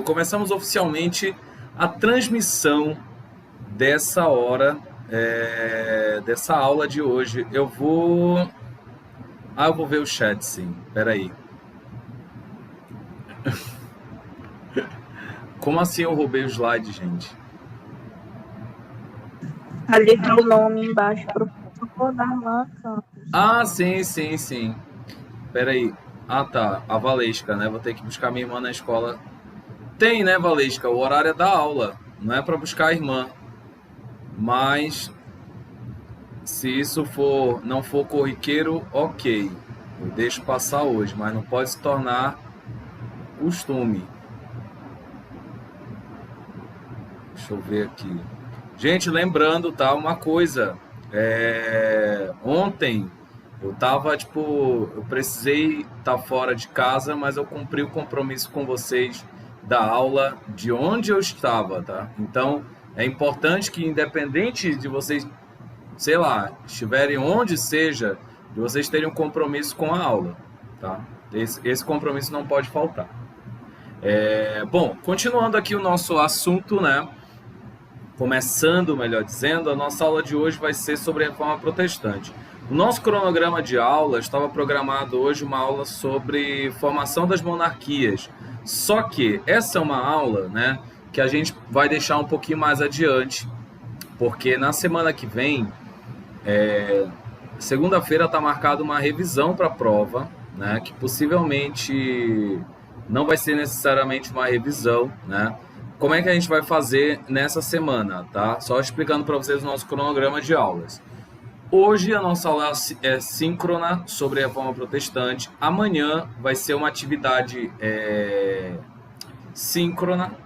Começamos oficialmente a transmissão dessa hora, dessa aula de hoje. eu vou ver o chat, sim. Peraí. Como assim eu roubei o slide, gente? Ali tá o nome embaixo, professor Darlan Campos. Ah, sim. Peraí. Ah, tá. A Valesca, né? Vou ter que buscar minha irmã na escola. Tem, né, Valesca? O horário é da aula. Não é para buscar a irmã. Mas se isso não for corriqueiro, ok. Eu deixo passar hoje, mas não pode se tornar costume. Deixa eu ver aqui. Gente, lembrando, tá? Uma coisa. Ontem eu tava, eu precisei estar fora de casa, mas eu cumpri o compromisso com vocês da aula de onde eu estava, tá? Então, é importante que, independente de vocês, sei lá, estiverem onde seja, de vocês terem um compromisso com a aula, tá? Esse compromisso não pode faltar. Bom, continuando aqui o nosso assunto, né? Começando, melhor dizendo, a nossa aula de hoje vai ser sobre a Reforma Protestante. O nosso cronograma de aula estava programado hoje uma aula sobre formação das monarquias. Só que essa é uma aula, né, que a gente vai deixar um pouquinho mais adiante, porque na semana que vem, segunda-feira, está marcada uma revisão para a prova, né, que possivelmente não vai ser necessariamente uma revisão, né? Como é que a gente vai fazer nessa semana, tá? Só explicando para vocês o nosso cronograma de aulas. Hoje a nossa aula é síncrona sobre a Reforma Protestante. Amanhã vai ser uma atividade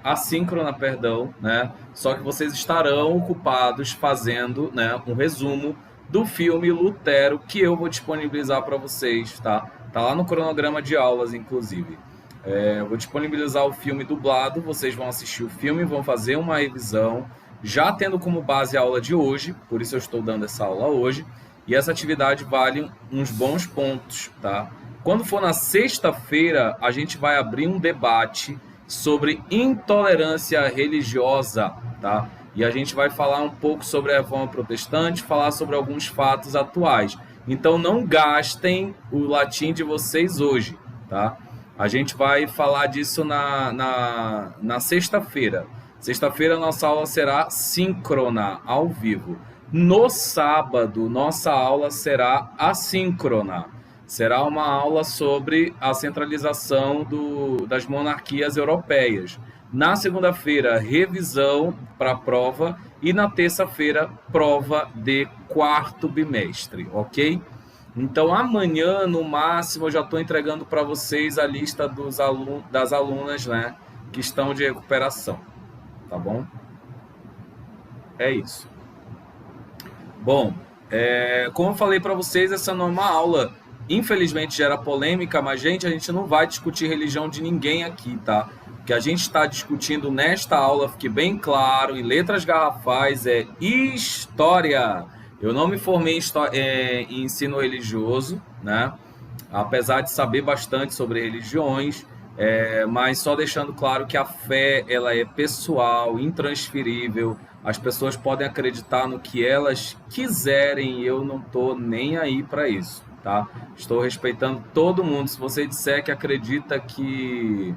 assíncrona, perdão, né? Só que vocês estarão ocupados fazendo, né, um resumo do filme Lutero, que eu vou disponibilizar para vocês, tá? Tá lá no cronograma de aulas, inclusive. Eu vou disponibilizar o filme dublado, vocês vão assistir o filme, vão fazer uma revisão, já tendo como base a aula de hoje, por isso eu estou dando essa aula hoje, e essa atividade vale uns bons pontos, tá? Quando for na sexta-feira, a gente vai abrir um debate sobre intolerância religiosa, tá? E a gente vai falar um pouco sobre a Reforma Protestante, falar sobre alguns fatos atuais. Então não gastem o latim de vocês hoje, tá? A gente vai falar disso na sexta-feira. Sexta-feira nossa aula será síncrona, ao vivo. No sábado, nossa aula será assíncrona. Será uma aula sobre a centralização das monarquias europeias. Na segunda-feira, revisão para a prova. E na terça-feira, prova de quarto bimestre, ok? Então, amanhã, no máximo, eu já estou entregando para vocês a lista das alunas, né, que estão de recuperação. Tá bom? É isso. Bom, como eu falei para vocês, essa não é uma aula. Infelizmente gera polêmica, mas, gente, a gente não vai discutir religião de ninguém aqui, tá? O que a gente está discutindo nesta aula, fique bem claro, em letras garrafais, é história. Eu não me formei em ensino religioso, né? Apesar de saber bastante sobre religiões, mas só deixando claro que a fé ela é pessoal, intransferível. As pessoas podem acreditar no que elas quiserem e eu não estou nem aí para isso, tá? Estou respeitando todo mundo. Se você disser que acredita que,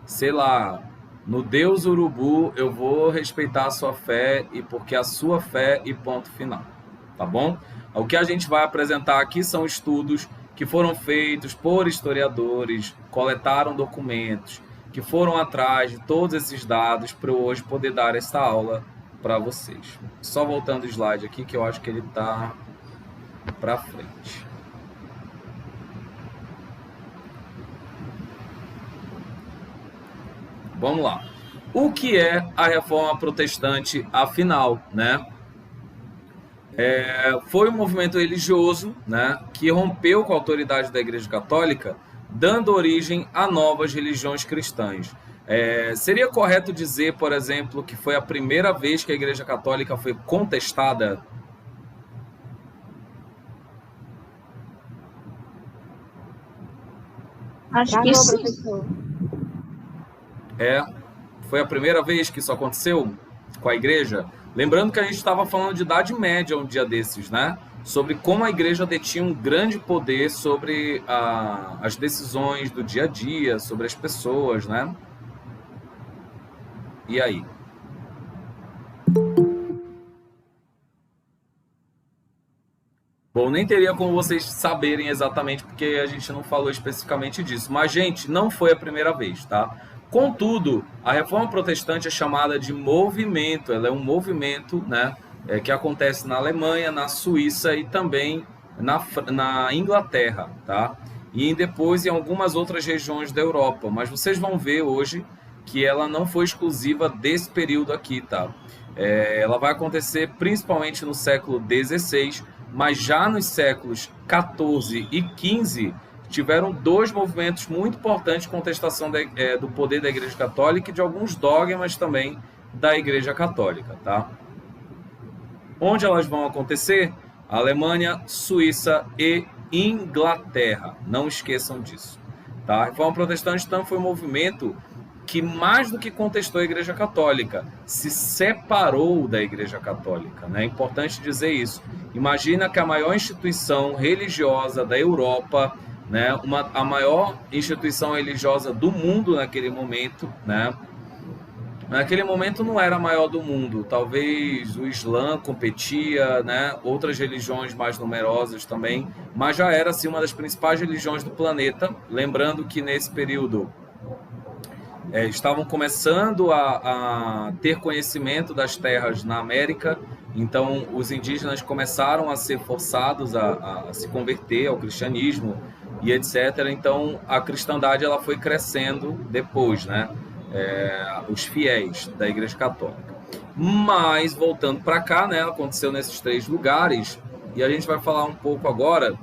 sei lá, no Deus Urubu, eu vou respeitar a sua fé e porque a sua fé e ponto final, tá bom? O que a gente vai apresentar aqui são estudos que foram feitos por historiadores, coletaram documentos, que foram atrás de todos esses dados para eu hoje poder dar essa aula para vocês. Só voltando o slide aqui, que eu acho que ele está para frente. Vamos lá. O que é a Reforma Protestante, afinal, né? Foi um movimento religioso, né, que rompeu com a autoridade da Igreja Católica, dando origem a novas religiões cristãs. Seria correto dizer, por exemplo, que foi a primeira vez que a Igreja Católica foi contestada? Acho que sim. É, foi a primeira vez que isso aconteceu com a igreja. Lembrando que a gente estava falando de Idade Média um dia desses, né? Sobre como a igreja detinha um grande poder sobre as decisões do dia a dia, sobre as pessoas, né? E aí? Bom, nem teria como vocês saberem exatamente, porque a gente não falou especificamente disso. Mas, gente, não foi a primeira vez, tá? Contudo, a Reforma Protestante é chamada de movimento. Ela é um movimento, né, que acontece na Alemanha, na Suíça e também na Inglaterra, tá? E depois em algumas outras regiões da Europa. Mas vocês vão ver hoje que ela não foi exclusiva desse período aqui, tá? Ela vai acontecer principalmente no século XVI, mas já nos séculos XIV e XV tiveram dois movimentos muito importantes de contestação do poder da Igreja Católica e de alguns dogmas também da Igreja Católica, tá? Onde elas vão acontecer? Alemanha, Suíça e Inglaterra. Não esqueçam disso, tá? A Reforma Protestante então foi um movimento que, mais do que contestou a Igreja Católica, se separou da Igreja Católica, né? É importante dizer isso. Imagina que a maior instituição religiosa da Europa, né, a maior instituição religiosa do mundo naquele momento, né? Naquele momento não era a maior do mundo, talvez o Islã competia, né? Outras religiões mais numerosas também, mas já era assim, uma das principais religiões do planeta. Lembrando que nesse período estavam começando a ter conhecimento das terras na América, então os indígenas começaram a ser forçados a se converter ao cristianismo e etc. Então a cristandade ela foi crescendo depois, né? Os fiéis da Igreja Católica. Mas voltando para cá, né? Aconteceu nesses três lugares e a gente vai falar um pouco agora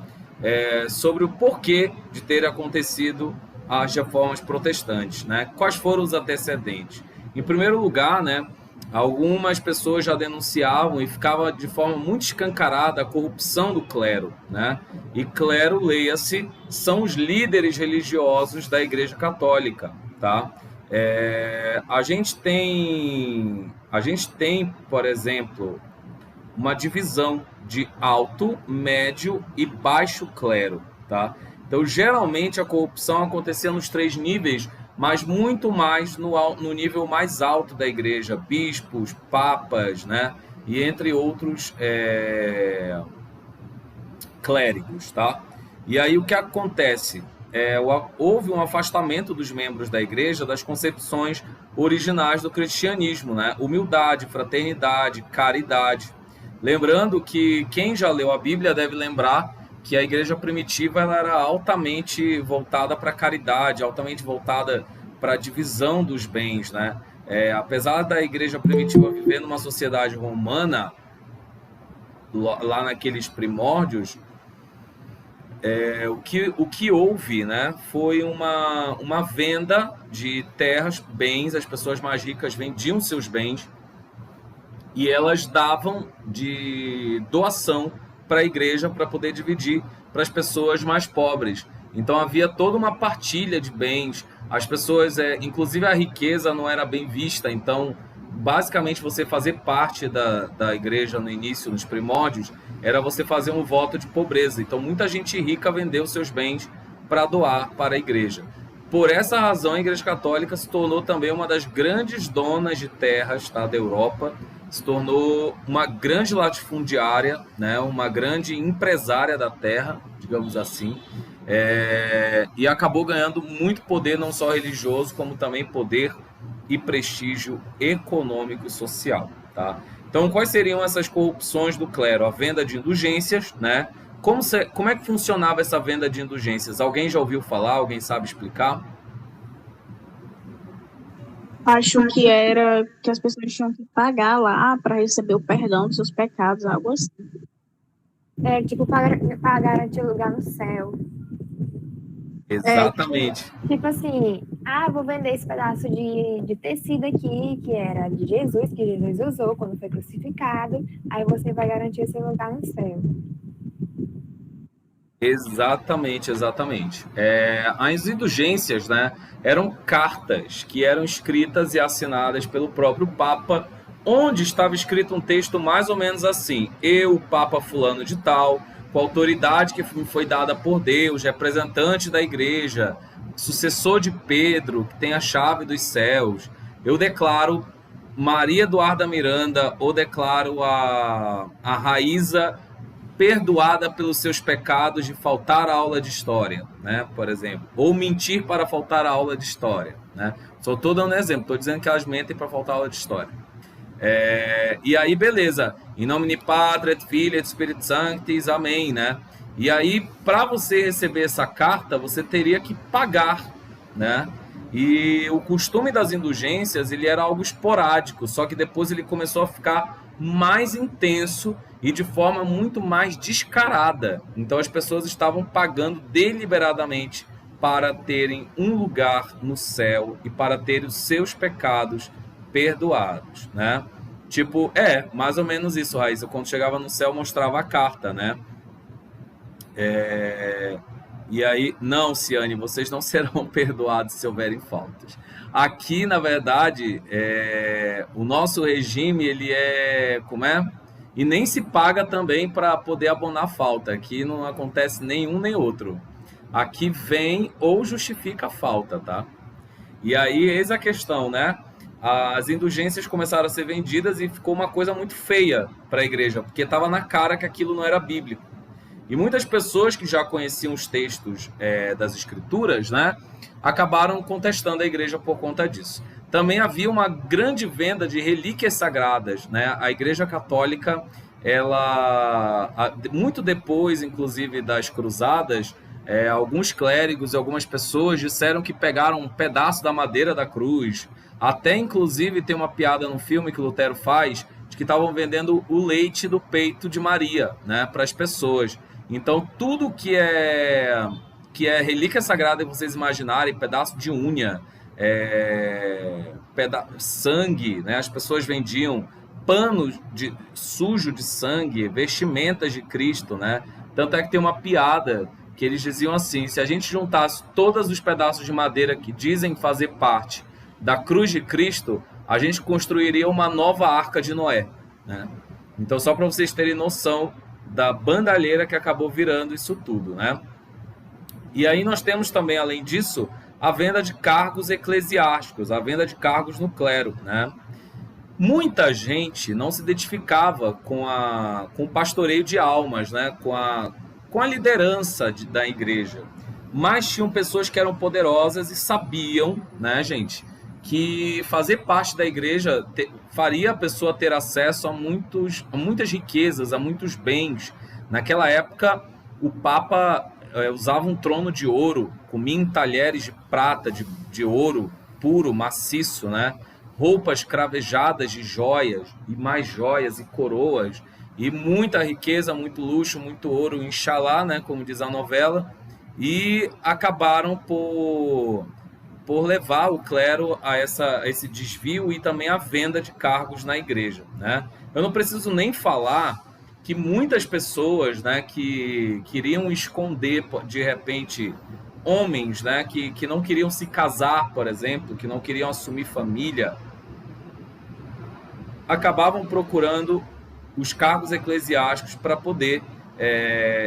sobre o porquê de ter acontecido as reformas protestantes, né? Quais foram os antecedentes? Em primeiro lugar, né, algumas pessoas já denunciavam e ficava de forma muito escancarada a corrupção do clero, né? E clero, leia-se, são os líderes religiosos da Igreja Católica, tá? A gente tem, por exemplo, uma divisão de alto, médio e baixo clero, tá? Então, geralmente, a corrupção acontecia nos três níveis, mas muito mais no nível mais alto da igreja, bispos, papas, né? E entre outros clérigos, tá? E aí o que acontece? Houve um afastamento dos membros da igreja das concepções originais do cristianismo, né? Humildade, fraternidade, caridade. Lembrando que quem já leu a Bíblia deve lembrar que a igreja primitiva ela era altamente voltada para a caridade, altamente voltada para a divisão dos bens, né? Apesar da igreja primitiva viver numa sociedade romana, lá naqueles primórdios, o que houve, né, foi uma venda de terras, bens, as pessoas mais ricas vendiam seus bens e elas davam de doação para a igreja para poder dividir para as pessoas mais pobres. Então havia toda uma partilha de bens. As pessoas, inclusive a riqueza não era bem vista. Então, basicamente, você fazer parte da igreja no início, nos primórdios, era você fazer um voto de pobreza. Então, muita gente rica vendeu seus bens para doar para a igreja. Por essa razão, a Igreja Católica se tornou também uma das grandes donas de terras, tá, da Europa, se tornou uma grande latifundiária, né, uma grande empresária da terra, digamos assim, e acabou ganhando muito poder, não só religioso, como também poder e prestígio econômico e social. Tá? Então, quais seriam essas corrupções do clero? A venda de indulgências, né? Como é que funcionava essa venda de indulgências? Alguém já ouviu falar? Alguém sabe explicar? Acho que era que as pessoas tinham que pagar lá para receber o perdão dos seus pecados, algo assim. Tipo, para garantir lugar no céu. Exatamente. Tipo assim, vou vender esse pedaço de tecido aqui, que era de Jesus, que Jesus usou quando foi crucificado, aí você vai garantir esse lugar no céu. Exatamente, exatamente. As indulgências, né, eram cartas que eram escritas e assinadas pelo próprio Papa, onde estava escrito um texto mais ou menos assim: eu, Papa Fulano de Tal, com a autoridade que me foi dada por Deus, representante da Igreja, sucessor de Pedro, que tem a chave dos céus, eu declaro Maria Eduarda Miranda, ou declaro a Raíza perdoada pelos seus pecados de faltar a aula de história, né, por exemplo, ou mentir para faltar a aula de história, né? Só estou dando exemplo, estou dizendo que elas mentem para faltar a aula de história. E aí, beleza, in nomine Patri et Filii et Spiritus Sanctis, amém, né? E aí, para você receber essa carta, você teria que pagar, né? E o costume das indulgências, ele era algo esporádico, só que depois ele começou a ficar mais intenso e de forma muito mais descarada. Então as pessoas estavam pagando deliberadamente para terem um lugar no céu e para terem os seus pecados perdoados, né? Tipo, mais ou menos isso, Raíssa. Quando chegava no céu, mostrava a carta, né? E aí, não, Ciane, vocês não serão perdoados se houverem faltas. Aqui, na verdade, o nosso regime, ele como é? E nem se paga também para poder abonar falta. Aqui não acontece nenhum nem outro. Aqui vem ou justifica a falta, tá? E aí, eis a questão, né? As indulgências começaram a ser vendidas e ficou uma coisa muito feia para a igreja, porque estava na cara que aquilo não era bíblico. E muitas pessoas que já conheciam os textos das escrituras, né, acabaram contestando a igreja por conta disso. Também havia uma grande venda de relíquias sagradas, né? A Igreja Católica, muito depois, inclusive, das cruzadas, alguns clérigos e algumas pessoas disseram que pegaram um pedaço da madeira da cruz. Até, inclusive, tem uma piada no filme que Lutero faz, de que estavam vendendo o leite do peito de Maria, né, para as pessoas. Então, tudo que é relíquia sagrada, vocês imaginarem, pedaço de unha, sangue, né? As pessoas vendiam pano sujo de sangue, vestimentas de Cristo, né? Tanto é que tem uma piada que eles diziam assim: se a gente juntasse todos os pedaços de madeira que dizem fazer parte da cruz de Cristo, a gente construiria uma nova arca de Noé, né? Então, só para vocês terem noção da bandalheira que acabou virando isso tudo, né? E aí nós temos também, além disso, a venda de cargos eclesiásticos, a venda de cargos no clero, né? Muita gente não se identificava com o pastoreio de almas, né? Com a liderança da igreja, mas tinham pessoas que eram poderosas e sabiam, né, gente, que fazer parte da igreja faria a pessoa ter acesso a muitas riquezas, a muitos bens. Naquela época, o Papa usava um trono de ouro, comia em talheres de prata, de ouro puro, maciço, né? Roupas cravejadas de joias, e mais joias e coroas, e muita riqueza, muito luxo, muito ouro, inxalá, né, como diz a novela, e acabaram por levar o clero a esse desvio e também a venda de cargos na igreja, né? Eu não preciso nem falar que muitas pessoas, né, que queriam esconder, de repente, homens, né, que não queriam se casar, por exemplo, que não queriam assumir família, acabavam procurando os cargos eclesiásticos para poder,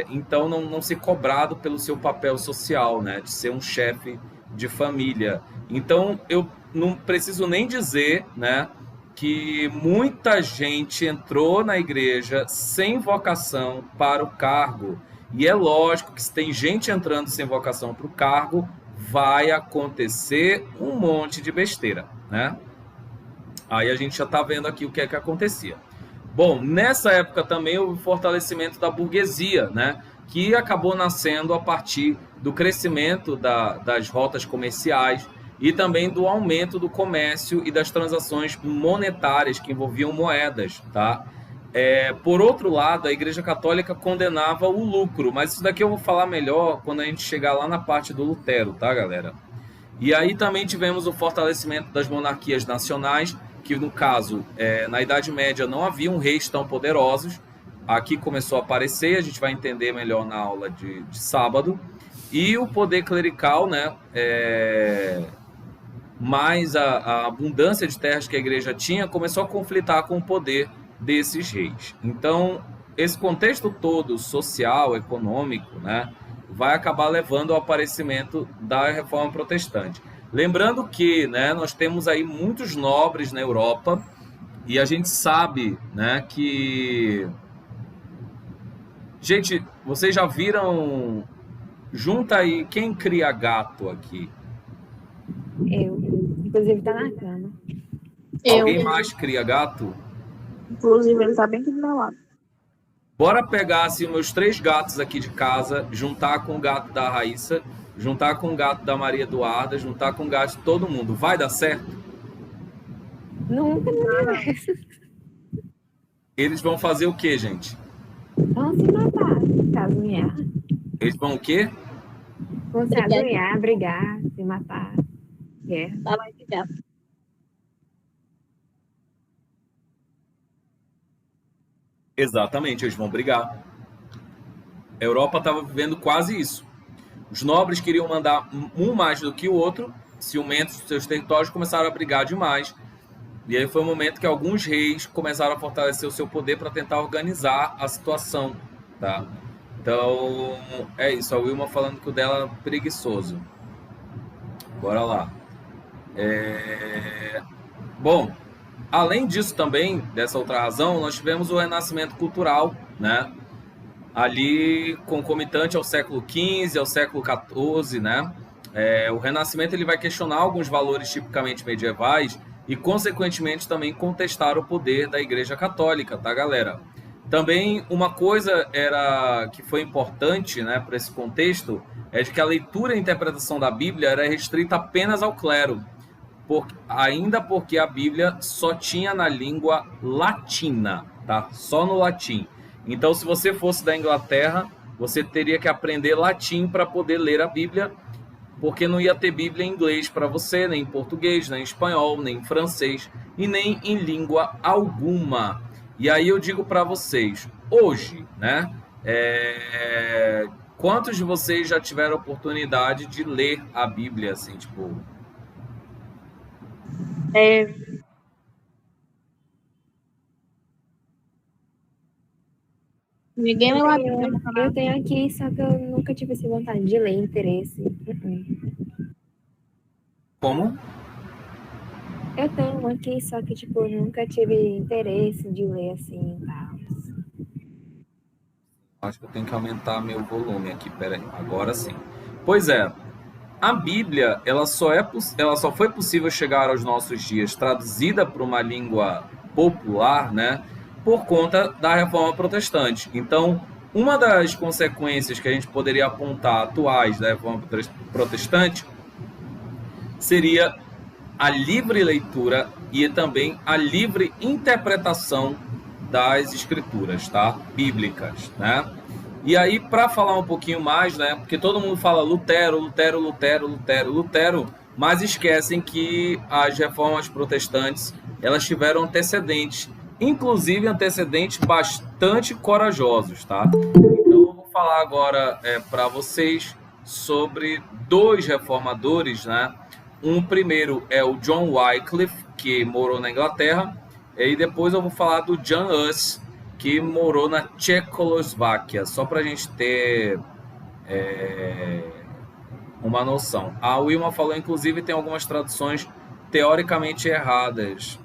então, não ser cobrado pelo seu papel social, né, de ser um chefe de família. Então, eu não preciso nem dizer, né, que muita gente entrou na igreja sem vocação para o cargo. E é lógico que se tem gente entrando sem vocação para o cargo, vai acontecer um monte de besteira, né? Aí a gente já está vendo aqui o que é que acontecia. Bom, nessa época também houve o fortalecimento da burguesia, né, que acabou nascendo a partir do crescimento das rotas comerciais e também do aumento do comércio e das transações monetárias que envolviam moedas, tá? Por outro lado, a Igreja Católica condenava o lucro, mas isso daqui eu vou falar melhor quando a gente chegar lá na parte do Lutero, tá, galera? E aí também tivemos o fortalecimento das monarquias nacionais, que no caso, na Idade Média não haviam reis tão poderosos. aqui começou a aparecer, a gente vai entender melhor na aula de sábado, e o poder clerical, né, mais a abundância de terras que a igreja tinha, começou a conflitar com o poder desses reis. Então, esse contexto todo social, econômico, né, vai acabar levando ao aparecimento da Reforma Protestante. Lembrando que, né, nós temos aí muitos nobres na Europa, e a gente sabe, né, que... Gente, vocês já viram... Junta aí, quem cria gato aqui? Eu. Inclusive, tá na cama. Alguém mais cria gato? Inclusive, ele tá bem aqui do meu lado. Bora pegar assim, meus 3 gatos aqui de casa, juntar com o gato da Raíssa, juntar com o gato da Maria Eduarda, juntar com o gato de todo mundo. Vai dar certo? Nunca no universo. Eles vão fazer o quê, gente? Vão se matar, casunhar. Eles vão o quê? Vão se casunhar, brigar, se matar. Guerra. Tá lá de gato. Exatamente, eles vão brigar. A Europa estava vivendo quase isso. Os nobres queriam mandar um mais do que o outro, ciumentos dos seus territórios, começaram a brigar demais. E aí foi o momento que alguns reis começaram a fortalecer o seu poder para tentar organizar a situação, tá? Então, é isso. A Wilma falando que o dela é preguiçoso. Bora lá. Bom, além disso também, dessa outra razão, nós tivemos o renascimento cultural, né? Ali concomitante ao século XV, ao século XIV, né? O renascimento ele vai questionar alguns valores tipicamente medievais e, consequentemente, também contestar o poder da Igreja Católica, tá, galera? Também uma coisa que foi importante, né, para esse contexto é de que a leitura e a interpretação da Bíblia era restrita apenas ao clero, ainda porque a Bíblia só tinha na língua latina, tá? Só no latim. Então, se você fosse da Inglaterra, você teria que aprender latim para poder ler a Bíblia, porque não ia ter Bíblia em inglês para você, nem em português, nem em espanhol, nem em francês, e nem em língua alguma. E aí eu digo para vocês, hoje, né? Quantos de vocês já tiveram a oportunidade de ler a Bíblia, assim, tipo... Ninguém leu a Bíblia. Eu tenho aqui, só que eu nunca tive essa vontade de ler, interesse. Como? Eu tenho uma aqui, só que, tipo, eu nunca tive interesse de ler, assim, e tal. Acho que eu tenho que aumentar meu volume aqui, peraí, agora sim. Pois é, a Bíblia, ela só foi possível chegar aos nossos dias traduzida para uma língua popular, né, por conta da Reforma Protestante. Então, uma das consequências que a gente poderia apontar atuais da Reforma Protestante seria a livre leitura e também a livre interpretação das escrituras, tá? Bíblicas, né? E aí, para falar um pouquinho mais, né? Porque todo mundo fala Lutero, mas esquecem que as reformas protestantes, elas tiveram antecedentes, inclusive antecedentes bastante corajosos, tá? Então, eu vou falar agora para vocês sobre 2 reformadores, né? Um primeiro é o John Wycliffe, que morou na Inglaterra, e depois eu vou falar do Jan Hus, que morou na Tchecoslováquia, só para a gente ter uma noção. A Wilma falou, inclusive, tem algumas traduções teoricamente erradas.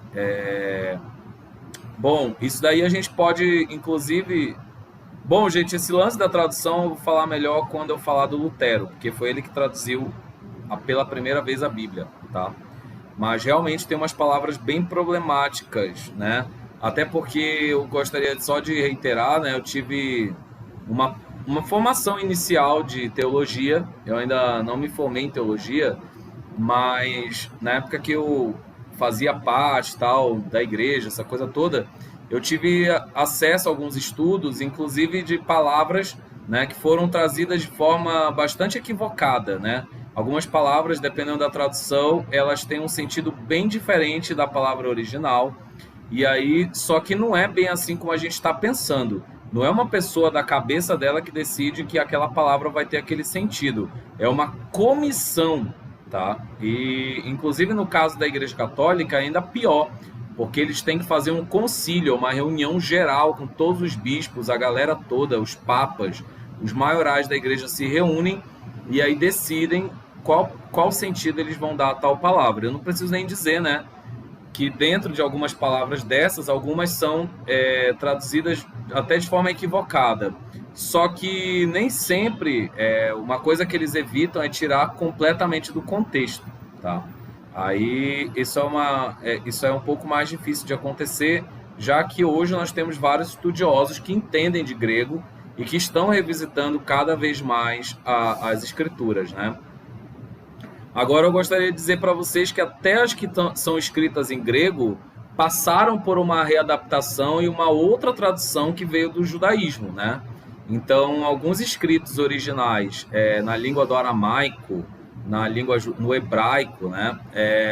Bom, isso daí a gente pode, inclusive... Bom, gente, esse lance da tradução eu vou falar melhor quando eu falar do Lutero, porque foi ele que traduziu pela primeira vez a Bíblia, tá? Mas realmente tem umas palavras bem problemáticas, né? Até porque eu gostaria só de reiterar, né? Eu tive uma formação inicial de teologia, eu ainda não me formei em teologia, mas na época que eu fazia parte tal da igreja, essa coisa toda, eu tive acesso a alguns estudos, inclusive de palavras, né, que foram trazidas de forma bastante equivocada, né? Algumas palavras, dependendo da tradução, elas têm um sentido bem diferente da palavra original. E aí, só que não é bem assim como a gente está pensando. Não é uma pessoa da cabeça dela que decide que aquela palavra vai ter aquele sentido. É uma comissão, tá? E, inclusive, no caso da Igreja Católica, ainda pior, porque eles têm que fazer um concílio, uma reunião geral com todos os bispos, a galera toda, os papas, os maiorais da igreja se reúnem e aí decidem qual sentido eles vão dar a tal palavra. Eu não preciso nem dizer, né, que dentro de algumas palavras dessas, algumas são traduzidas até de forma equivocada. Só que nem sempre, uma coisa que eles evitam é tirar completamente do contexto, tá? Aí isso é um pouco mais difícil de acontecer, já que hoje nós temos vários estudiosos que entendem de grego e que estão revisitando cada vez mais as escrituras, né? Agora eu gostaria de dizer para vocês que até as que são escritas em grego passaram por uma readaptação e uma outra tradução que veio do judaísmo, né? Então, alguns escritos originais na língua do aramaico, no hebraico, né,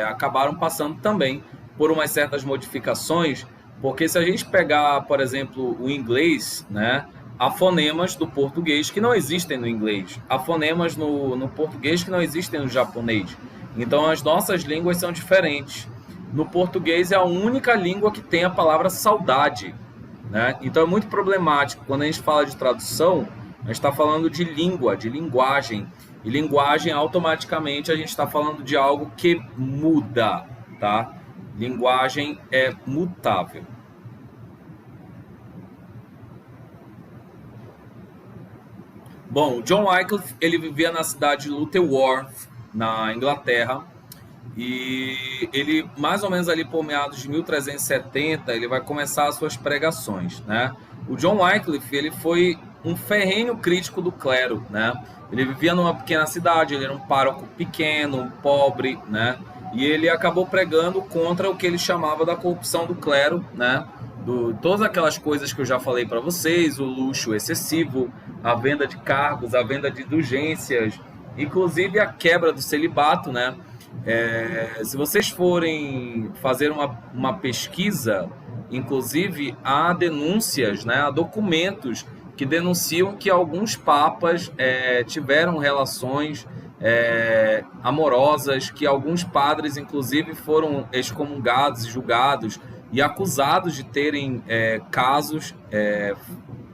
acabaram passando também por umas certas modificações, porque se a gente pegar, por exemplo, o inglês, né, há fonemas do português que não existem no inglês, há fonemas no português que não existem no japonês. Então, as nossas línguas são diferentes. No português é a única língua que tem a palavra saudade, né? Então, é muito problemático. Quando a gente fala de tradução, a gente está falando de língua, de linguagem. E linguagem, automaticamente, a gente está falando de algo que muda, tá? Linguagem é mutável. Bom, John Wycliffe, ele vivia na cidade de Lutterworth, na Inglaterra, e ele, mais ou menos ali por meados de 1370, ele vai começar as suas pregações, né? O John Wycliffe, ele foi um ferrenho crítico do clero, né? Ele vivia numa pequena cidade, ele era um pároco pequeno, pobre, né? E ele acabou pregando contra o que ele chamava da corrupção do clero, né? Todas aquelas coisas que eu já falei para vocês, o luxo excessivo, a venda de cargos, a venda de indulgências, inclusive a quebra do celibato, né? Se vocês forem fazer uma pesquisa, inclusive há denúncias, né? Há documentos que denunciam que alguns papas tiveram relações amorosas, que alguns padres, inclusive, foram excomungados e julgados e acusados de terem casos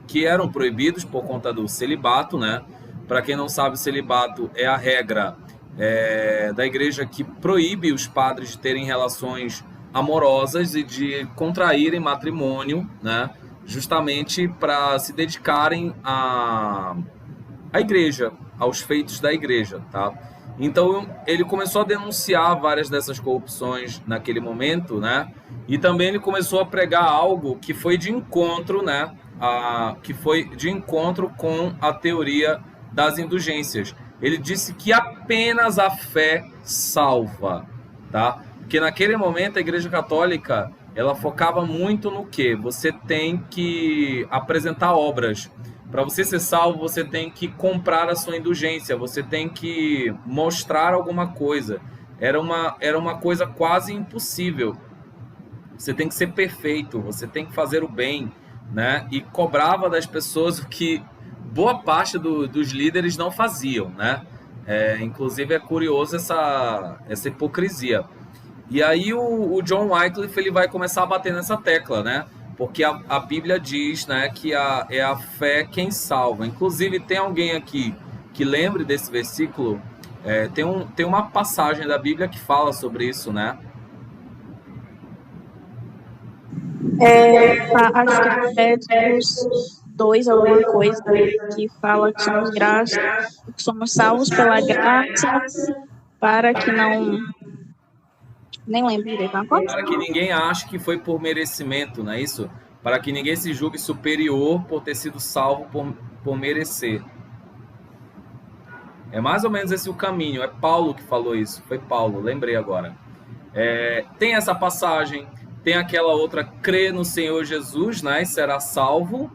que eram proibidos por conta do celibato, né? Para quem não sabe, o celibato é a regra da igreja que proíbe os padres de terem relações amorosas e de contraírem matrimônio, né? Justamente para se dedicarem à igreja, aos feitos da igreja, tá? Então ele começou a denunciar várias dessas corrupções naquele momento, né? E também ele começou a pregar algo que foi de encontro, né? Que foi de encontro com a teoria das indulgências. Ele disse que apenas a fé salva, tá? Porque naquele momento a Igreja Católica ela focava muito no quê? Você tem que apresentar obras. Para você ser salvo, você tem que comprar a sua indulgência, você tem que mostrar alguma coisa. Era uma coisa quase impossível. Você tem que ser perfeito, você tem que fazer o bem, né? E cobrava das pessoas o que boa parte dos líderes não faziam, né? Inclusive é curioso essa hipocrisia. E aí o John Wycliffe ele vai começar a bater nessa tecla, né? Porque a Bíblia diz, né, que é a fé quem salva. Inclusive, tem alguém aqui que lembre desse versículo? Tem uma passagem da Bíblia que fala sobre isso, né? Acho que é Efésios 2, alguma coisa, que fala que somos salvos pela graça, para que não... Nem lembro direito. Para que ninguém ache que foi por merecimento, não é isso? Para que ninguém se julgue superior por ter sido salvo por merecer. É mais ou menos esse o caminho. É Paulo que falou isso. Foi Paulo, lembrei agora. Tem essa passagem, tem aquela outra, crê no Senhor Jesus, né, e será salvo,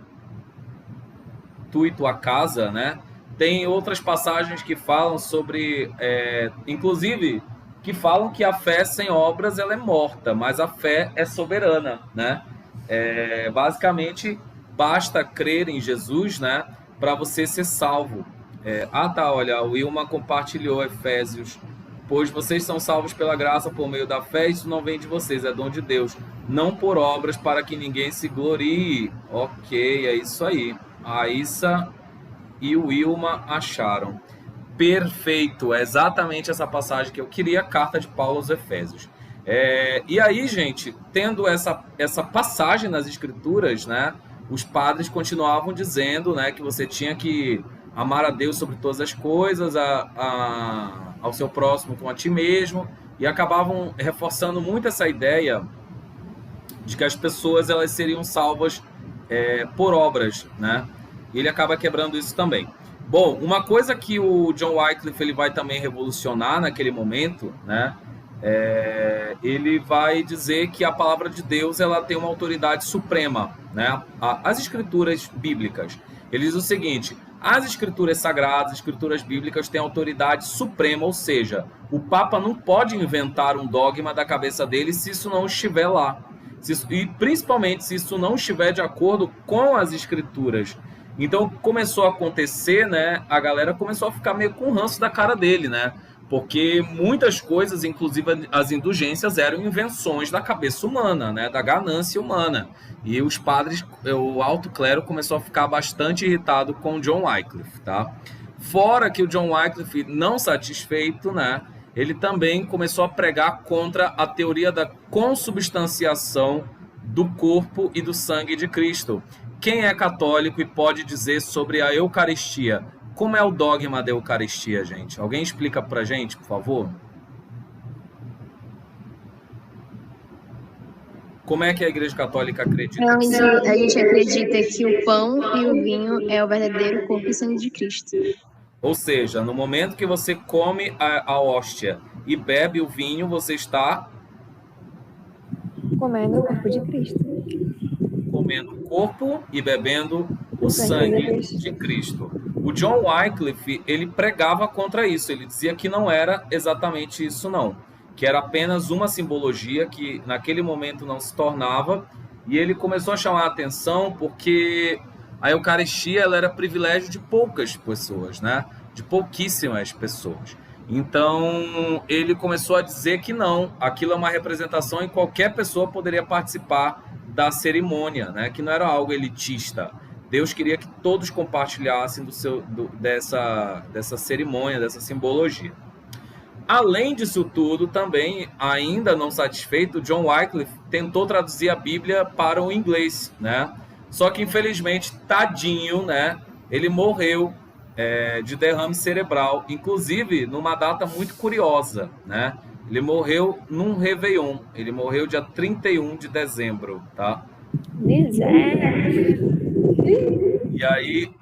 tu e tua casa, né? Tem outras passagens que falam sobre, inclusive, que falam que a fé sem obras ela é morta, mas a fé é soberana, né? Basicamente, basta crer em Jesus, né, para você ser salvo. Olha, o Wilma compartilhou Efésios. Pois vocês são salvos pela graça por meio da fé, isso não vem de vocês, é dom de Deus, não por obras para que ninguém se glorie. Ok, é isso aí. A Issa e o Wilma acharam. Perfeito, é exatamente essa passagem que eu queria, a carta de Paulo aos Efésios. E aí, gente, tendo essa passagem nas Escrituras, né, os padres continuavam dizendo, né, que você tinha que amar a Deus sobre todas as coisas, ao seu próximo como a ti mesmo, e acabavam reforçando muito essa ideia de que as pessoas elas seriam salvas por obras, né? E ele acaba quebrando isso também. Bom, uma coisa que o John Wycliffe ele vai também revolucionar naquele momento, né? Ele vai dizer que a palavra de Deus ela tem uma autoridade suprema, né? As escrituras bíblicas. Ele diz o seguinte: as escrituras sagradas, as escrituras bíblicas têm autoridade suprema, ou seja, o Papa não pode inventar um dogma da cabeça dele se isso não estiver lá. E principalmente se isso não estiver de acordo com as escrituras. Então começou a acontecer, né? A galera começou a ficar meio com ranço da cara dele, né? Porque muitas coisas, inclusive as indulgências, eram invenções da cabeça humana, né? Da ganância humana. E os padres, o alto clero começou a ficar bastante irritado com o John Wycliffe, tá? Fora que o John Wycliffe, não satisfeito, né? Ele também começou a pregar contra a teoria da consubstanciação do corpo e do sangue de Cristo. Quem é católico e pode dizer sobre a Eucaristia? Como é o dogma da Eucaristia, gente? Alguém explica pra gente, por favor? Como é que a Igreja Católica acredita? A gente acredita que o pão e o vinho é o verdadeiro corpo e sangue de Cristo. Ou seja, no momento que você come a hóstia e bebe o vinho, você está comendo o corpo de Cristo. Comendo o corpo e bebendo o sangue de Cristo. O John Wycliffe, ele pregava contra isso. Ele dizia que não era exatamente isso, não. Que era apenas uma simbologia que naquele momento não se tornava. E ele começou a chamar a atenção porque a Eucaristia ela era privilégio de poucas pessoas, né? De pouquíssimas pessoas. Então, ele começou a dizer que não, aquilo é uma representação e qualquer pessoa poderia participar da cerimônia, né? Que não era algo elitista. Deus queria que todos compartilhassem dessa cerimônia, dessa simbologia. Além disso tudo, também, ainda não satisfeito, John Wycliffe tentou traduzir a Bíblia para o inglês, né? Só que, infelizmente, tadinho, né? Ele morreu de derrame cerebral, inclusive numa data muito curiosa, né? Ele morreu num Réveillon, ele morreu dia 31 de dezembro, tá? Miséria! E aí,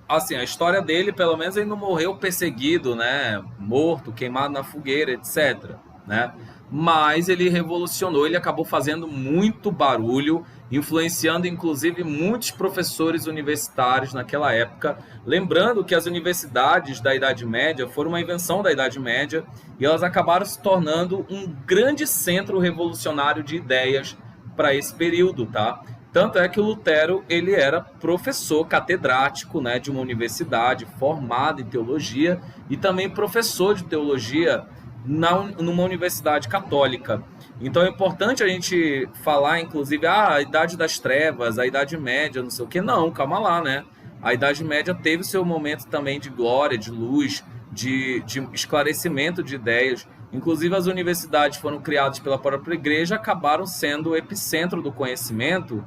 assim, a história dele, pelo menos ele não morreu perseguido, né? Morto, queimado na fogueira, etc, né? Mas ele revolucionou, ele acabou fazendo muito barulho, influenciando inclusive muitos professores universitários naquela época. Lembrando que as universidades da Idade Média foram uma invenção da Idade Média e elas acabaram se tornando um grande centro revolucionário de ideias para esse período, tá? Tanto é que o Lutero ele era professor catedrático, né, de uma universidade, formado em teologia e também professor de teologia numa universidade católica. Então é importante a gente falar, inclusive, a Idade das Trevas, a Idade Média, não sei o que. Não, calma lá, né? A Idade Média teve seu momento também de glória, de luz, de esclarecimento de ideias. Inclusive as universidades foram criadas pela própria igreja, acabaram sendo o epicentro do conhecimento,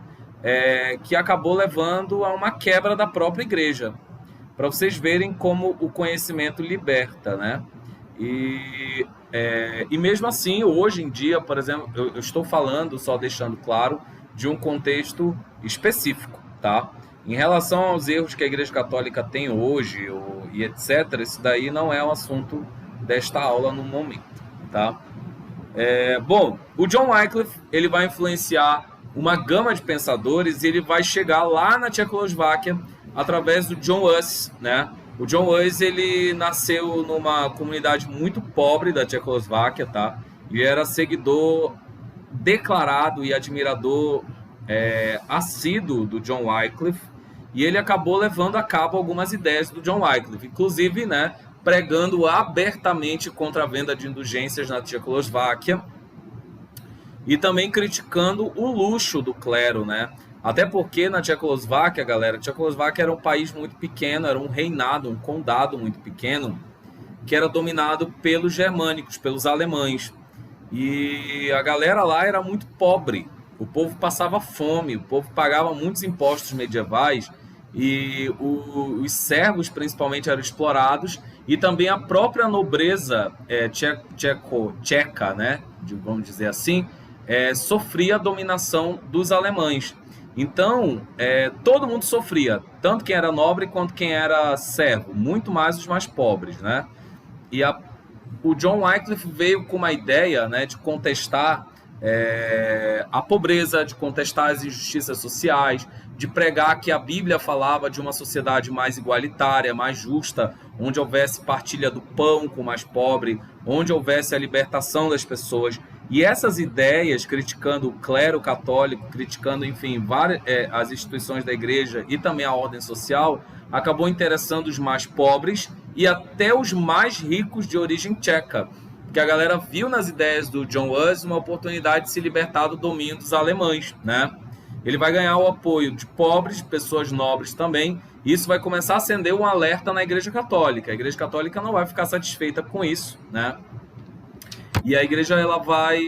que acabou levando a uma quebra da própria igreja. Para vocês verem como o conhecimento liberta, né? E mesmo assim, hoje em dia, por exemplo, eu estou falando, só deixando claro, de um contexto específico, tá? Em relação aos erros que a Igreja Católica tem hoje, e etc., isso daí não é um assunto desta aula no momento, tá? Bom, o John Wycliffe, ele vai influenciar uma gama de pensadores e ele vai chegar lá na Tchecoslováquia através do John Hus, né? O John Hus, ele nasceu numa comunidade muito pobre da Tchecoslováquia, tá? Ele era seguidor declarado e admirador assíduo do John Wycliffe, e ele acabou levando a cabo algumas ideias do John Wycliffe, inclusive, né, pregando abertamente contra a venda de indulgências na Tchecoslováquia e também criticando o luxo do clero, né? Até porque na Tchecoslováquia, galera, a Tchecoslováquia era um país muito pequeno, era um reinado, um condado muito pequeno, que era dominado pelos germânicos, pelos alemães. E a galera lá era muito pobre, o povo passava fome, o povo pagava muitos impostos medievais e os servos principalmente eram explorados e também a própria nobreza tcheca, né, vamos dizer assim, sofria a dominação dos alemães. Então, todo mundo sofria, tanto quem era nobre quanto quem era servo, muito mais os mais pobres, né? E o John Wycliffe veio com uma ideia, né, de contestar a pobreza, de contestar as injustiças sociais, de pregar que a Bíblia falava de uma sociedade mais igualitária, mais justa, onde houvesse partilha do pão com o mais pobre, onde houvesse a libertação das pessoas. E essas ideias, criticando o clero católico, criticando, enfim, várias, as instituições da igreja e também a ordem social, acabou interessando os mais pobres e até os mais ricos de origem tcheca, porque a galera viu nas ideias do John Hus uma oportunidade de se libertar do domínio dos alemães, né? Ele vai ganhar o apoio de pobres, de pessoas nobres também, e isso vai começar a acender um alerta na Igreja Católica. A Igreja Católica não vai ficar satisfeita com isso, né? E a igreja ela vai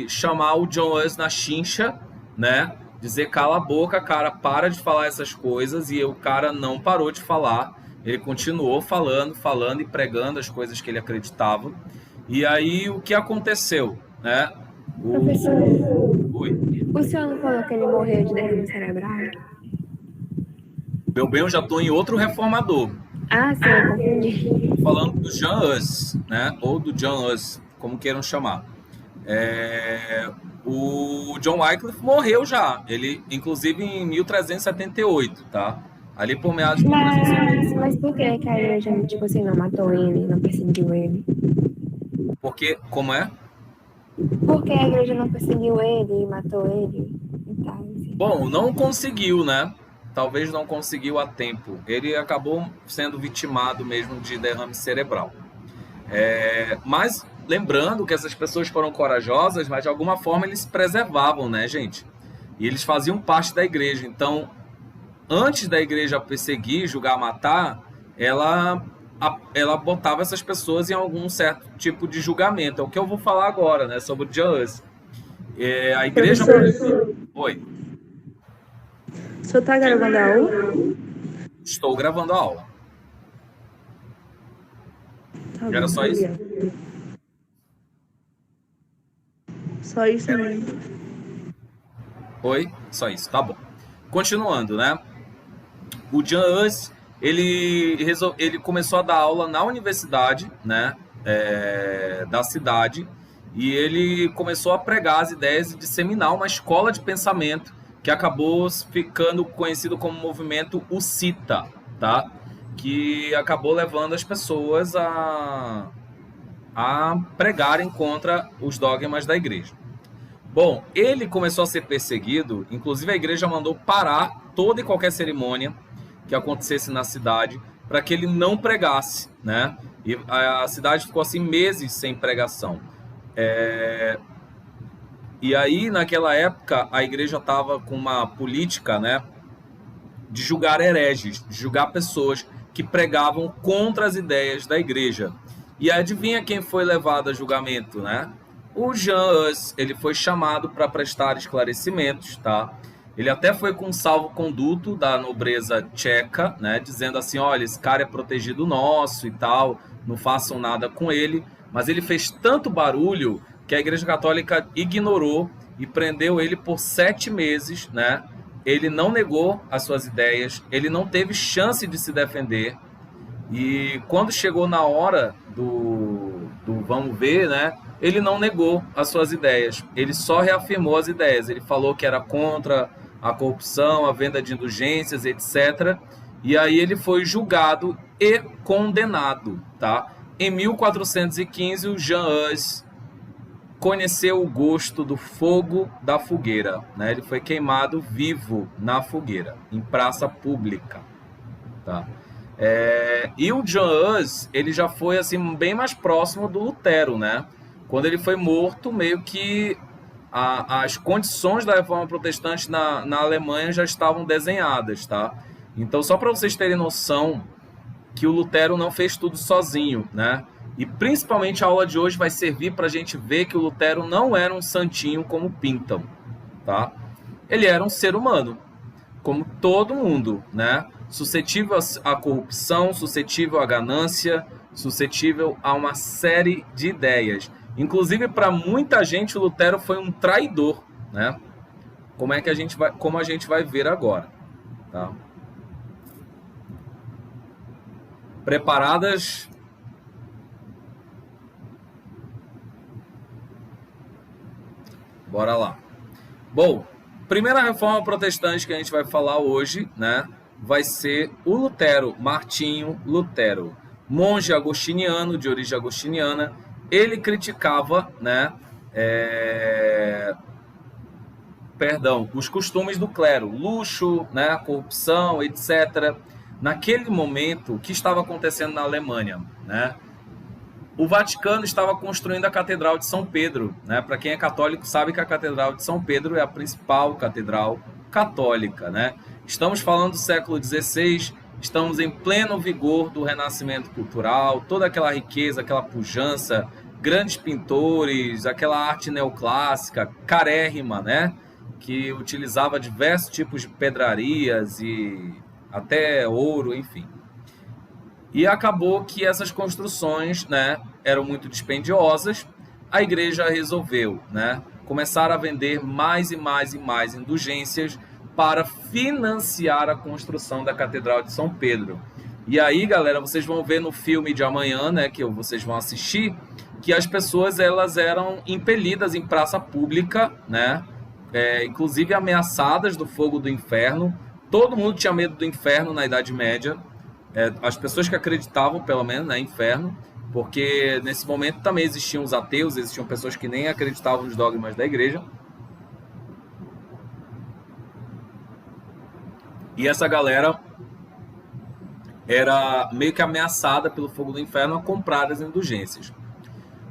chamar o John Hus na chincha, né? Dizer, cala a boca, cara, para de falar essas coisas. E o cara não parou de falar. Ele continuou falando e pregando as coisas que ele acreditava. E aí, o que aconteceu, né? Professor, Oi. o senhor não falou que ele morreu de derrame cerebral? Meu bem, eu já estou em outro reformador. Ah, sim, eu confundi. Tô falando do John Hus, né? Ou do John Hus, como queiram chamar. O John Wycliffe morreu já. Ele, inclusive, em 1378, tá? Ali por meados de 1378. Mas por que a igreja, tipo assim, não matou ele, não perseguiu ele? Porque, como é? Por que a igreja não perseguiu ele e matou ele e tal, assim? Bom, não conseguiu, né? Talvez não conseguiu a tempo. Ele acabou sendo vitimado mesmo de derrame cerebral. Mas lembrando que essas pessoas foram corajosas, mas de alguma forma eles se preservavam, né, gente? E eles faziam parte da igreja. Então, antes da igreja perseguir, julgar, matar, ela botava essas pessoas em algum certo tipo de julgamento. É o que eu vou falar agora, né, sobre o John Hus. A igreja... Oi. O senhor está gravando a aula? Estou gravando a aula. Tá Era só isso? Só isso mesmo. Oi? Só isso, tá bom. Continuando, né? O John Hus, ele começou a dar aula na universidade, né? Da cidade, e ele começou a pregar as ideias e disseminar uma escola de pensamento que acabou ficando conhecido como movimento hussita, tá? Que acabou levando as pessoas a pregarem contra os dogmas da igreja. Bom, ele começou a ser perseguido, inclusive a igreja mandou parar toda e qualquer cerimônia que acontecesse na cidade para que ele não pregasse, né? E a cidade ficou assim meses sem pregação. E aí, naquela época, a igreja estava com uma política, né, de julgar hereges, de julgar pessoas que pregavam contra as ideias da igreja. E adivinha quem foi levado a julgamento, né? O John Hus, ele foi chamado para prestar esclarecimentos, tá? Ele até foi com um salvo-conduto da nobreza tcheca, né, dizendo assim, olha, esse cara é protegido nosso e tal, não façam nada com ele. Mas ele fez tanto barulho que a Igreja Católica ignorou e prendeu ele por 7 meses, né? Ele não negou as suas ideias, ele não teve chance de se defender. E quando chegou na hora do vamos ver, né? Ele não negou as suas ideias, ele só reafirmou as ideias. Ele falou que era contra a corrupção, a venda de indulgências, etc. E aí ele foi julgado e condenado, tá? Em 1415, o John Hus conheceu o gosto do fogo da fogueira, né? Ele foi queimado vivo na fogueira, em praça pública, tá? E o John Hus, ele já foi assim bem mais próximo do Lutero, né? Quando ele foi morto, meio que as condições da Reforma Protestante na Alemanha já estavam desenhadas, tá? Então, só para vocês terem noção que o Lutero não fez tudo sozinho, né? E principalmente a aula de hoje vai servir para a gente ver que o Lutero não era um santinho como pintam, tá? Ele era um ser humano, como todo mundo, né? Suscetível à corrupção, suscetível à ganância, suscetível a uma série de ideias. Inclusive, para muita gente, o Lutero foi um traidor, né? Como a gente vai ver agora, tá? Preparadas? Bora lá. Bom, primeira reforma protestante que a gente vai falar hoje, né, vai ser o Lutero, Martinho Lutero, monge agostiniano, de origem agostiniana. Ele criticava, né, os costumes do clero, luxo, né, corrupção, etc. Naquele momento, o que estava acontecendo na Alemanha, né? O Vaticano estava construindo a Catedral de São Pedro, né? Para quem é católico sabe que a Catedral de São Pedro é a principal catedral católica, né? Estamos falando do século XVI, estamos em pleno vigor do Renascimento cultural, toda aquela riqueza, aquela pujança, grandes pintores, aquela arte neoclássica, carérrima, né? Que utilizava diversos tipos de pedrarias e até ouro, enfim. E acabou que essas construções, né, eram muito dispendiosas. A igreja resolveu, né, começar a vender mais e mais e mais indulgências para financiar a construção da Catedral de São Pedro. E aí, galera, vocês vão ver no filme de amanhã, né, que vocês vão assistir, que as pessoas elas eram impelidas em praça pública, né, inclusive ameaçadas do fogo do inferno. Todo mundo tinha medo do inferno na Idade Média. As pessoas que acreditavam, pelo menos, né, inferno, porque nesse momento também existiam os ateus, existiam pessoas que nem acreditavam nos dogmas da igreja. E essa galera era meio que ameaçada pelo fogo do inferno a comprar as indulgências.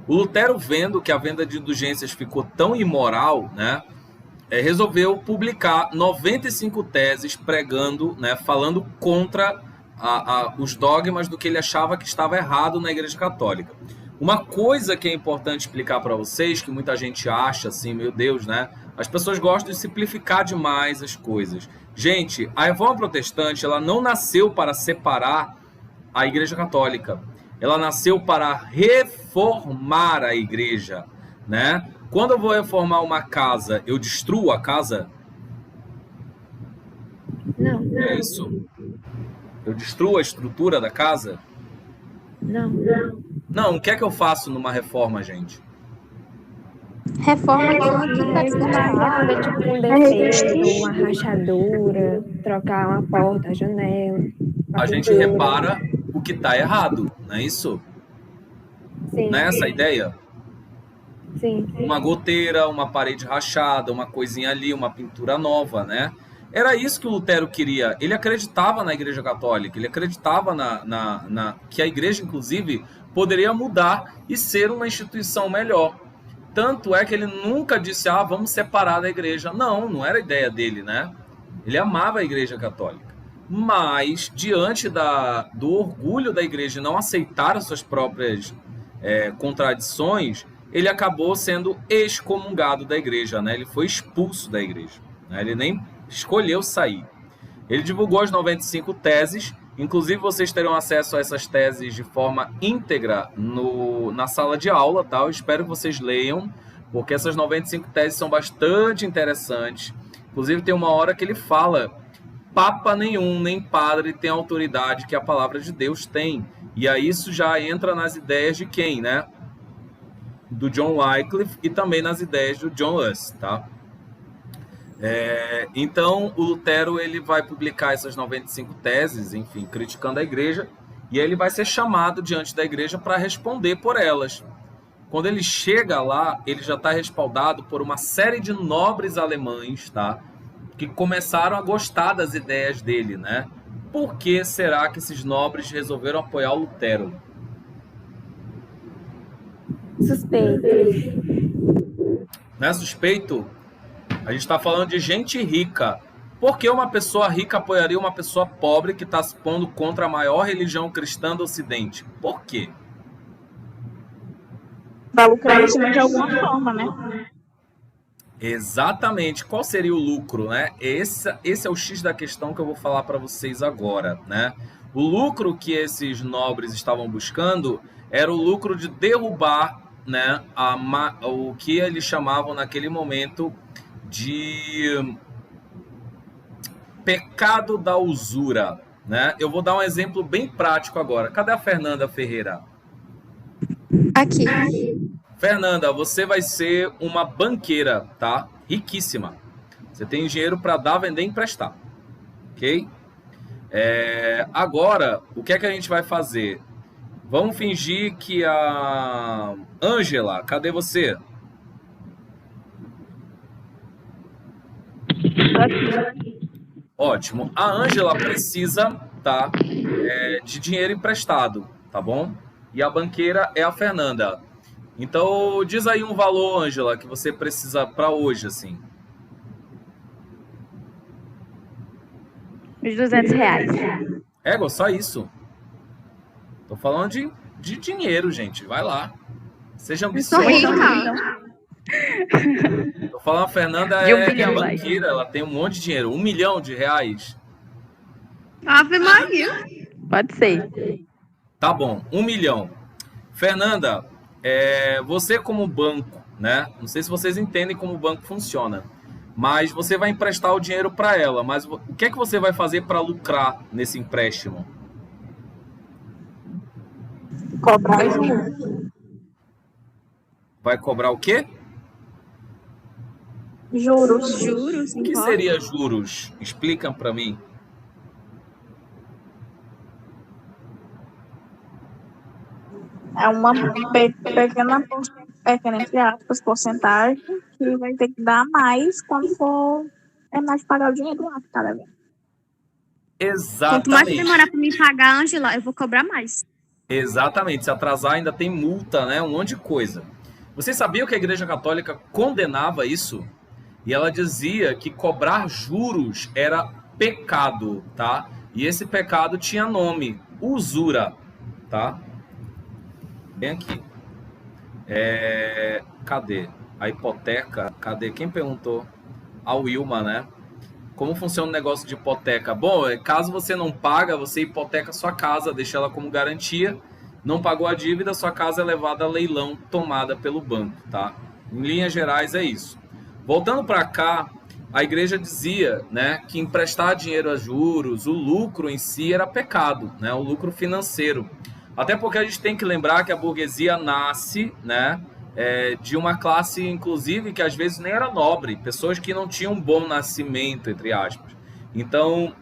O Lutero, vendo que a venda de indulgências ficou tão imoral, né, resolveu publicar 95 teses pregando, né, falando contra os dogmas do que ele achava que estava errado na Igreja Católica. Uma coisa que é importante explicar para vocês, que muita gente acha assim, meu Deus, né? As pessoas gostam de simplificar demais as coisas. Gente, a Reforma Protestante, ela não nasceu para separar a Igreja Católica. Ela nasceu para reformar a Igreja, né? Quando eu vou reformar uma casa, eu destruo a casa? Não. É isso? Eu destruo a estrutura da casa? Não. Não, o que é que eu faço numa reforma, gente? Reforma Remover tipo um defeito, uma rachadura, trocar uma porta, a janela. A gente repara o que está errado, não é isso? Sim. Não é essa a ideia? Sim. Uma goteira, uma parede rachada, uma coisinha ali, uma pintura nova, né? Era isso que o Lutero queria. Ele acreditava na Igreja Católica, ele acreditava que a Igreja, inclusive, poderia mudar e ser uma instituição melhor. Tanto é que ele nunca disse, vamos separar da Igreja. Não, não era a ideia dele, né? Ele amava a Igreja Católica. Mas, diante do orgulho da Igreja de não aceitar as suas próprias contradições, ele acabou sendo excomungado da Igreja, né? Ele foi expulso da Igreja, né? Ele nem escolheu sair. Ele divulgou as 95 teses, inclusive vocês terão acesso a essas teses de forma íntegra na sala de aula, tá? Eu espero que vocês leiam, porque essas 95 teses são bastante interessantes. Inclusive tem uma hora que ele fala, papa nenhum, nem padre tem a autoridade que a palavra de Deus tem. E aí isso já entra nas ideias de quem, né? Do John Wycliffe e também nas ideias do John Hus, tá? Então, o Lutero ele vai publicar essas 95 teses, enfim, criticando a igreja, e aí ele vai ser chamado diante da igreja para responder por elas. Quando ele chega lá, ele já está respaldado por uma série de nobres alemães, tá? Que começaram a gostar das ideias dele, né? Por que será que esses nobres resolveram apoiar o Lutero? Suspeito. Não é suspeito? A gente está falando de gente rica. Por que uma pessoa rica apoiaria uma pessoa pobre que está se pondo contra a maior religião cristã do Ocidente? Por quê? Vai lucrar em cima de alguma forma, né? Exatamente. Qual seria o lucro, né? Esse é o X da questão que eu vou falar para vocês agora, né? O lucro que esses nobres estavam buscando era o lucro de derrubar, né, o que eles chamavam naquele momento de pecado da usura, né? Eu vou dar um exemplo bem prático agora. Cadê a Fernanda Ferreira? Aqui. Fernanda, você vai ser uma banqueira, tá? Riquíssima. Você tem dinheiro para dar, vender e emprestar, ok? Agora, o que é que a gente vai fazer? Vamos fingir que a Ângela, cadê você? Ótimo. A Ângela precisa, tá, de dinheiro emprestado, tá bom? E a banqueira é a Fernanda. Então, diz aí um valor, Ângela, que você precisa para hoje, assim. Uns R$200. Égua, só isso. Tô falando de dinheiro, gente. Vai lá. Seja ambiciosa. Tô falando, a Fernanda é banqueira, ela tem um monte de dinheiro. R$1 milhão. Ave Maria. Pode ser. Tá bom, 1 milhão. Fernanda, você como banco, né? Não sei se vocês entendem como o banco funciona, mas você vai emprestar o dinheiro para ela. Mas o que é que você vai fazer para lucrar nesse empréstimo? Cobrar juros. Vai cobrar o quê? Juros. O que seria juros? Explica para mim. É uma pequena, entre aspas, porcentagem que vai ter que dar mais quando for terminar de pagar o dinheiro lá, cada vez. Exatamente. Quanto mais demorar para me pagar, Ângela, eu vou cobrar mais. Exatamente. Se atrasar, ainda tem multa, né? Um monte de coisa. Vocês sabiam que a Igreja Católica condenava isso? E ela dizia que cobrar juros era pecado, tá? E esse pecado tinha nome, usura, tá? Bem aqui. Cadê? A hipoteca, cadê? Quem perguntou? A Wilma, né? Como funciona o negócio de hipoteca? Bom, caso você não paga, você hipoteca sua casa, deixa ela como garantia. Não pagou a dívida, sua casa é levada a leilão, tomada pelo banco, tá? Em linhas gerais é isso. Voltando para cá, a igreja dizia, né, que emprestar dinheiro a juros, o lucro em si era pecado, né? O lucro financeiro. Até porque a gente tem que lembrar que a burguesia nasce, né, de uma classe, inclusive, que às vezes nem era nobre, pessoas que não tinham um bom nascimento, entre aspas. Então,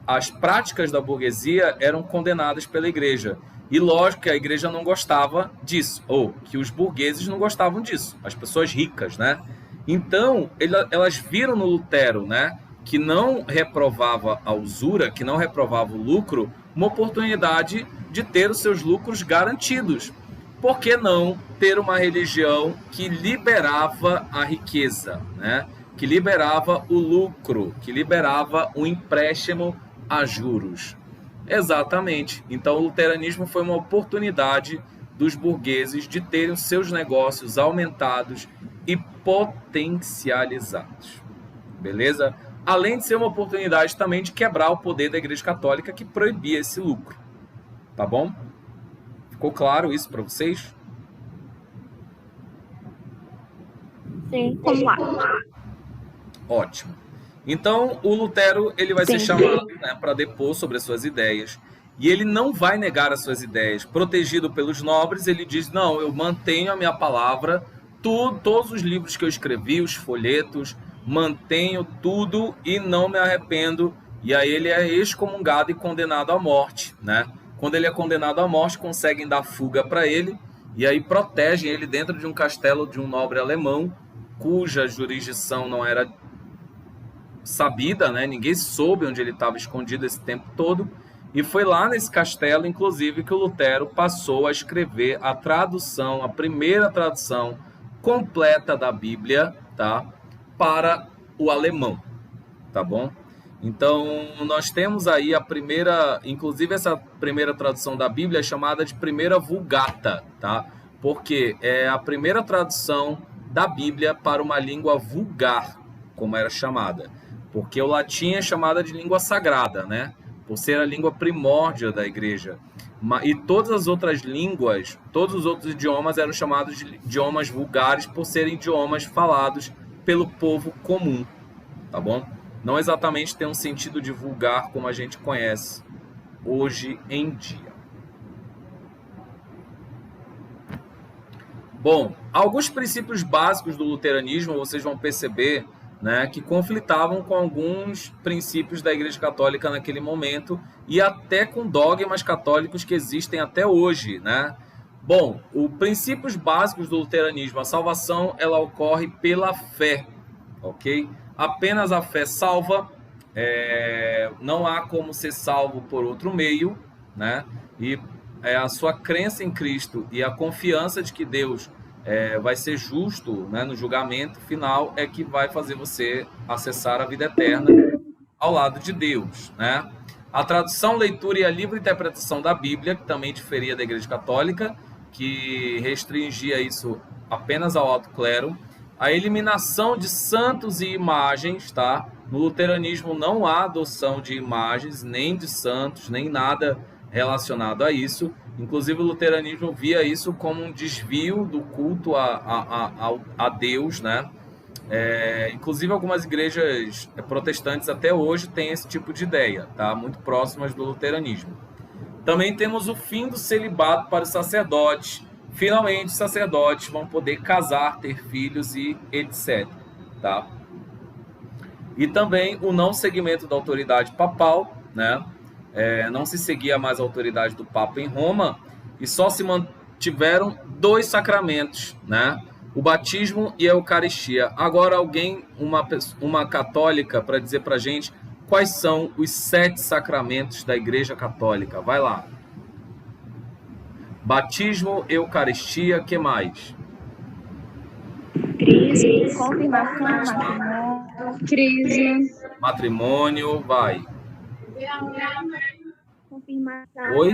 as práticas da burguesia eram condenadas pela igreja. E lógico que a igreja não gostava disso, ou que os burgueses não gostavam disso, as pessoas ricas, né? Então, elas viram no Lutero, né, que não reprovava a usura, que não reprovava o lucro, uma oportunidade de ter os seus lucros garantidos. Por que não ter uma religião que liberava a riqueza, né? Que liberava o lucro, que liberava o empréstimo a juros? Exatamente. Então, o luteranismo foi uma oportunidade dos burgueses de terem os seus negócios aumentados e potencializados. Beleza? Além de ser uma oportunidade também de quebrar o poder da Igreja Católica que proibia esse lucro. Tá bom? Ficou claro isso para vocês? Sim, vamos lá. Ótimo. Então, o Lutero ele vai ser chamado, né, para depor sobre as suas ideias. E ele não vai negar as suas ideias. Protegido pelos nobres, ele diz, não, eu mantenho a minha palavra, todos os livros que eu escrevi, os folhetos, mantenho tudo e não me arrependo. E aí ele é excomungado e condenado à morte, né? Quando ele é condenado à morte, conseguem dar fuga para ele e aí protegem ele dentro de um castelo de um nobre alemão, cuja jurisdição não era sabida, né? Ninguém soube onde ele estava escondido esse tempo todo, e foi lá nesse castelo, inclusive, que o Lutero passou a escrever a tradução, a primeira tradução completa da Bíblia, tá? Para o alemão, tá bom? Então, nós temos aí a primeira, inclusive essa primeira tradução da Bíblia é chamada de primeira Vulgata, tá? Porque é a primeira tradução da Bíblia para uma língua vulgar, como era chamada. Porque o latim é chamada de língua sagrada, né? Por ser a língua primórdia da igreja. E todas as outras línguas, todos os outros idiomas eram chamados de idiomas vulgares por serem idiomas falados pelo povo comum, tá bom? Não exatamente tem um sentido de vulgar como a gente conhece hoje em dia. Bom, alguns princípios básicos do luteranismo vocês vão perceber, né, que conflitavam com alguns princípios da Igreja Católica naquele momento e até com dogmas católicos que existem até hoje, né? Bom, os princípios básicos do luteranismo, a salvação, ela ocorre pela fé, ok? Apenas a fé salva, não há como ser salvo por outro meio, né? E a sua crença em Cristo e a confiança de que Deus vai ser justo, né, no julgamento final é que vai fazer você acessar a vida eterna ao lado de Deus, né? A tradução, leitura e a livre interpretação da Bíblia, que também diferia da Igreja Católica, que restringia isso apenas ao alto clero. A eliminação de santos e imagens, tá? No luteranismo não há adoção de imagens, nem de santos, nem nada relacionado a isso. Inclusive o luteranismo via isso como um desvio do culto a Deus, né? Inclusive algumas igrejas protestantes até hoje têm esse tipo de ideia, tá? Muito próximas do luteranismo. Também temos o fim do celibato para os sacerdotes. Finalmente, os sacerdotes vão poder casar, ter filhos e etc, tá? E também o não seguimento da autoridade papal, né? Não se seguia mais a autoridade do Papa em Roma e só se mantiveram 2 sacramentos, né? O batismo e a Eucaristia. Agora uma católica, para dizer para a gente quais são os 7 sacramentos da Igreja Católica. Vai lá. Batismo, Eucaristia, que mais? Crisma, confirmação, matrimônio. Crisma. Matrimônio, vai. Confirmação. Oi?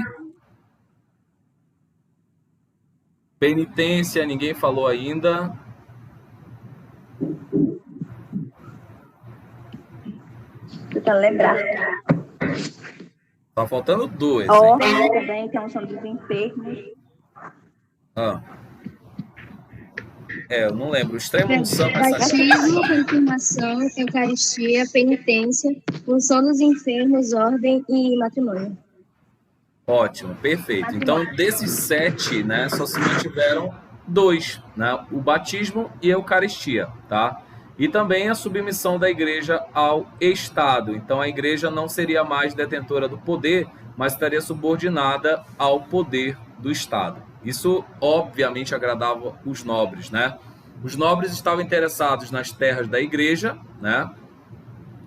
Penitência, ninguém falou ainda. Tentando lembrar. Tá faltando 2. Ordem também, que é a unção dos enfermos. Eu não lembro. Extrema unção. Batismo, confirmação, Eucaristia, penitência, unção dos enfermos, ordem e matrimônio. Ótimo, perfeito. Então, desses 7, né, só se mantiveram 2, né? O batismo e a Eucaristia, tá? E também a submissão da igreja ao Estado. Então, a igreja não seria mais detentora do poder, mas estaria subordinada ao poder do Estado. Isso, obviamente, agradava os nobres, né? Os nobres estavam interessados nas terras da igreja, né?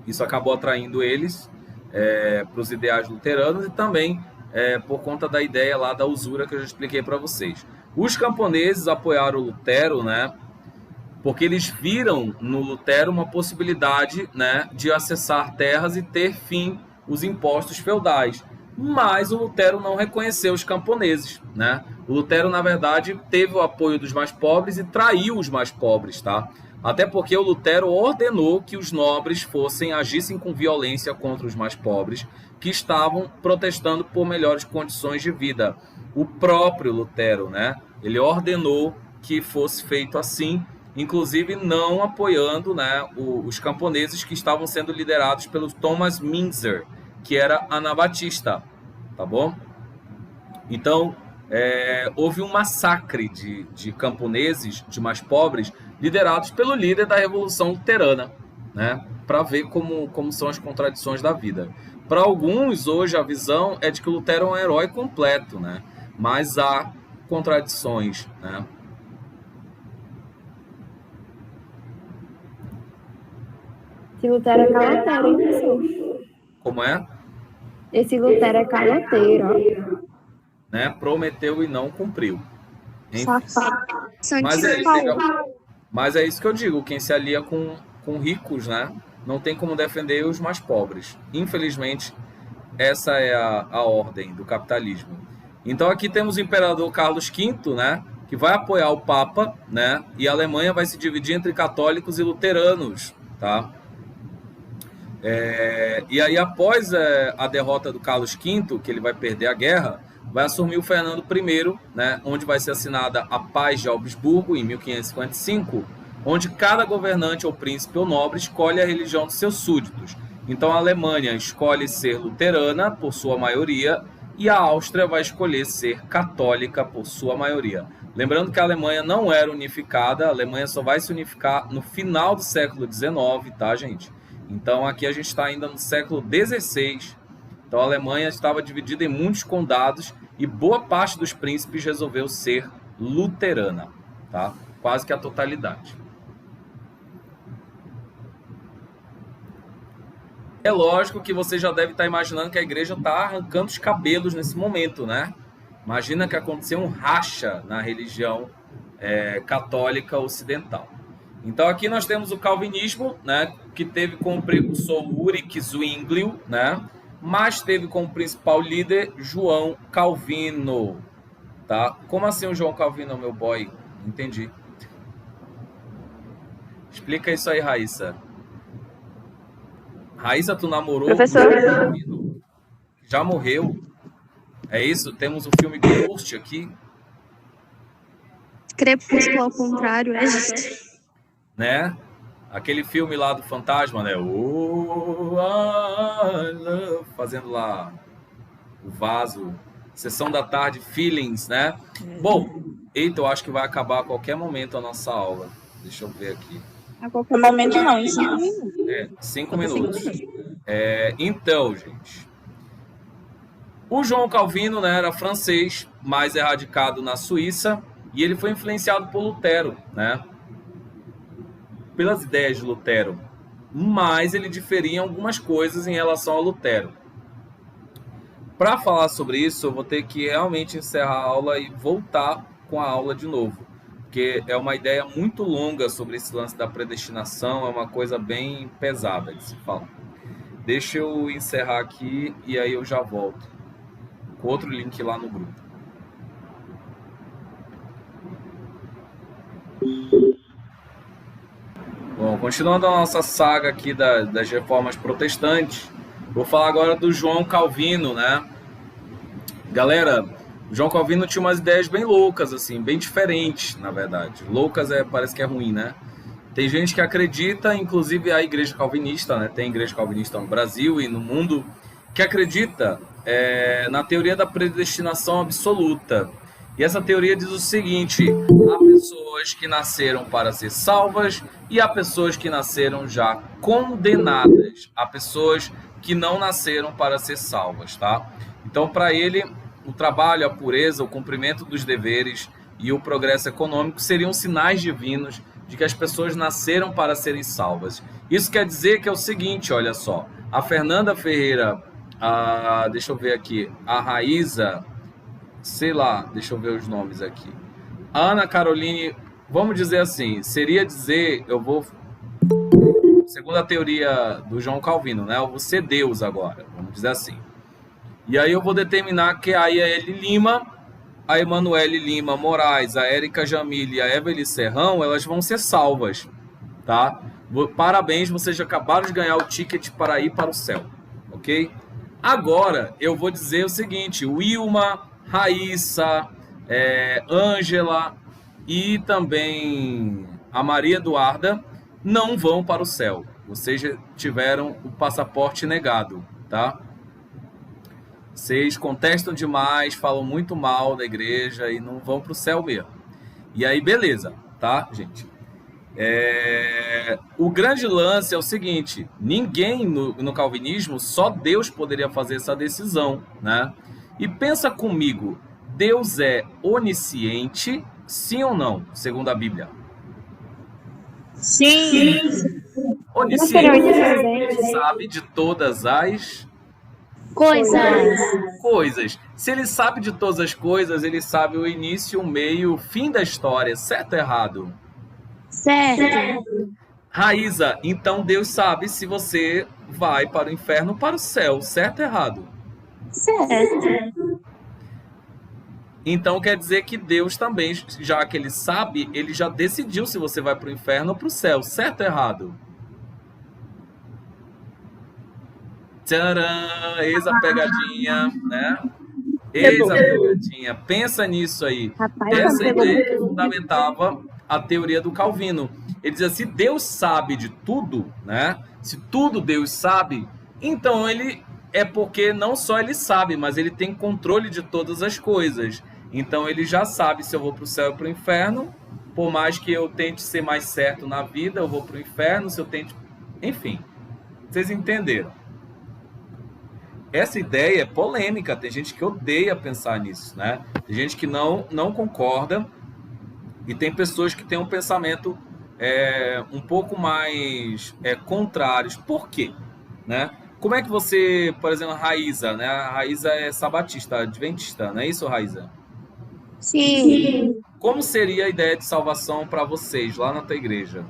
Isso acabou atraindo eles para os ideais luteranos e também por conta da ideia lá da usura que eu já expliquei para vocês. Os camponeses apoiaram o Lutero, né? Porque eles viram no Lutero uma possibilidade, né, de acessar terras e ter fim os impostos feudais. Mas o Lutero não reconheceu os camponeses, né? O Lutero, na verdade, teve o apoio dos mais pobres e traiu os mais pobres, tá? Até porque o Lutero ordenou que os nobres agissem com violência contra os mais pobres, que estavam protestando por melhores condições de vida. O próprio Lutero, né? Ele ordenou que fosse feito assim, inclusive não apoiando, né, os camponeses que estavam sendo liderados pelo Thomas Müntzer, que era anabatista, tá bom? Então, houve um massacre de camponeses, de mais pobres, liderados pelo líder da Revolução Luterana, né? Para ver como são as contradições da vida. Para alguns, hoje, a visão é de que o Lutero é um herói completo, né? Mas há contradições, né? Esse Lutero é caloteiro, hein, professor? Como é? Esse Lutero é caloteiro, ó. Né? Prometeu e não cumpriu. Enfim. Safado. Mas é isso que eu digo, quem se alia com ricos, né, não tem como defender os mais pobres. Infelizmente, essa é a ordem do capitalismo. Então aqui temos o imperador Carlos V, né, que vai apoiar o Papa, né, e a Alemanha vai se dividir entre católicos e luteranos, tá? E aí, após a derrota do Carlos V, que ele vai perder a guerra, vai assumir o Fernando I, né, onde vai ser assinada a Paz de Augsburgo, em 1555, onde cada governante ou príncipe ou nobre escolhe a religião dos seus súditos. Então a Alemanha escolhe ser luterana, por sua maioria, e a Áustria vai escolher ser católica, por sua maioria. Lembrando que a Alemanha não era unificada, a Alemanha só vai se unificar no final do século XIX, tá, gente? Então aqui a gente está ainda no século XVI. Então a Alemanha estava dividida em muitos condados e boa parte dos príncipes resolveu ser luterana, tá? Quase que a totalidade. É lógico que você já deve estar imaginando que a igreja está arrancando os cabelos nesse momento, né? Imagina que aconteceu um racha na religião católica ocidental. Então aqui nós temos o calvinismo, né, que teve como precursor Ulrich Zwinglio, né, mas teve como principal líder João Calvino, tá? Como assim o João Calvino, meu boy? Entendi. Explica isso aí, Raíssa. Raíssa, tu namorou Professor? o João Calvino? Já morreu? É isso? Temos o filme Ghost aqui, Crepúsculo ao contrário existe. né? Aquele filme lá do fantasma, né? Oh, I love, fazendo lá o vaso, sessão da tarde, feelings, né? Bom, eita, eu acho que vai acabar a qualquer momento a nossa aula. Deixa eu ver aqui. A qualquer momento não, em 5 minutos. 5 minutos. Então, gente, o João Calvino, né, era francês, mas é radicado na Suíça, e ele foi influenciado por Lutero, né? Pelas ideias de Lutero, mas ele diferia em algumas coisas em relação a Lutero. Para falar sobre isso, eu vou ter que realmente encerrar a aula e voltar com a aula de novo, porque é uma ideia muito longa sobre esse lance da predestinação, é uma coisa bem pesada de se falar. Deixa eu encerrar aqui e aí eu já volto com outro link lá no grupo. Bom, continuando a nossa saga aqui das reformas protestantes, vou falar agora do João Calvino, né? Galera, o João Calvino tinha umas ideias bem loucas, assim, bem diferentes, na verdade. Loucas parece que é ruim, né? Tem gente que acredita, inclusive a igreja calvinista, né? Tem igreja calvinista no Brasil e no mundo, que acredita na teoria da predestinação absoluta. E essa teoria diz o seguinte: há pessoas que nasceram para ser salvas e há pessoas que nasceram já condenadas. Há pessoas que não nasceram para ser salvas, tá? Então, para ele, o trabalho, a pureza, o cumprimento dos deveres e o progresso econômico seriam sinais divinos de que as pessoas nasceram para serem salvas. Isso quer dizer que é o seguinte, olha só, a Fernanda Ferreira, deixa eu ver aqui, a Raíza, sei lá, deixa eu ver os nomes aqui. A Ana Caroline, vamos dizer assim, seria dizer, segundo a teoria do João Calvino, né? Eu vou ser Deus agora, vamos dizer assim. E aí eu vou determinar que a Yaeli Lima, a Emanuele Lima Moraes, a Érica Jamile e a Evelyn Serrão, elas vão ser salvas, tá? Parabéns, vocês acabaram de ganhar o ticket para ir para o céu, ok? Agora eu vou dizer o seguinte, Wilma, Raíssa, Ângela e também a Maria Eduarda não vão para o céu. Vocês tiveram o passaporte negado, tá? Vocês contestam demais, falam muito mal da igreja e não vão para o céu mesmo. E aí, beleza, tá, gente? O grande lance é o seguinte, ninguém no calvinismo, só Deus poderia fazer essa decisão, né? E pensa comigo, Deus é onisciente, sim ou não, segundo a Bíblia? Sim. Não seria Onisciente, onipresente? ele sabe de todas as coisas. Se ele sabe de todas as coisas, ele sabe o início, o meio, o fim da história, certo ou errado? Certo. Raíza, então Deus sabe se você vai para o inferno ou para o céu, certo ou errado? Certo. Então quer dizer que Deus também, já que ele sabe, ele já decidiu se você vai para o inferno ou para o céu, certo ou errado? Tcharam! Eis a pegadinha, né? Eis a pegadinha. Pensa nisso aí. Rapaz, Essa pegou ideia muito. que fundamentava a teoria do Calvino. Ele dizia, se Deus sabe de tudo, né? Se tudo Deus sabe, então ele é porque não só ele sabe, mas ele tem controle de todas as coisas. Então ele já sabe se eu vou para o céu ou para o inferno. Por mais que eu tente ser mais certo na vida, eu vou para o inferno. Se eu tente... Enfim, vocês entenderam. Essa ideia é polêmica, tem gente que odeia pensar nisso, né? Tem gente que não concorda e tem pessoas que têm um pensamento um pouco mais contrários. Por quê? Né? Como é que você, por exemplo, a Raíza, né? A Raíza é sabatista, adventista, não é isso, Raíza? Sim. Como seria a ideia de salvação para vocês lá na tua igreja?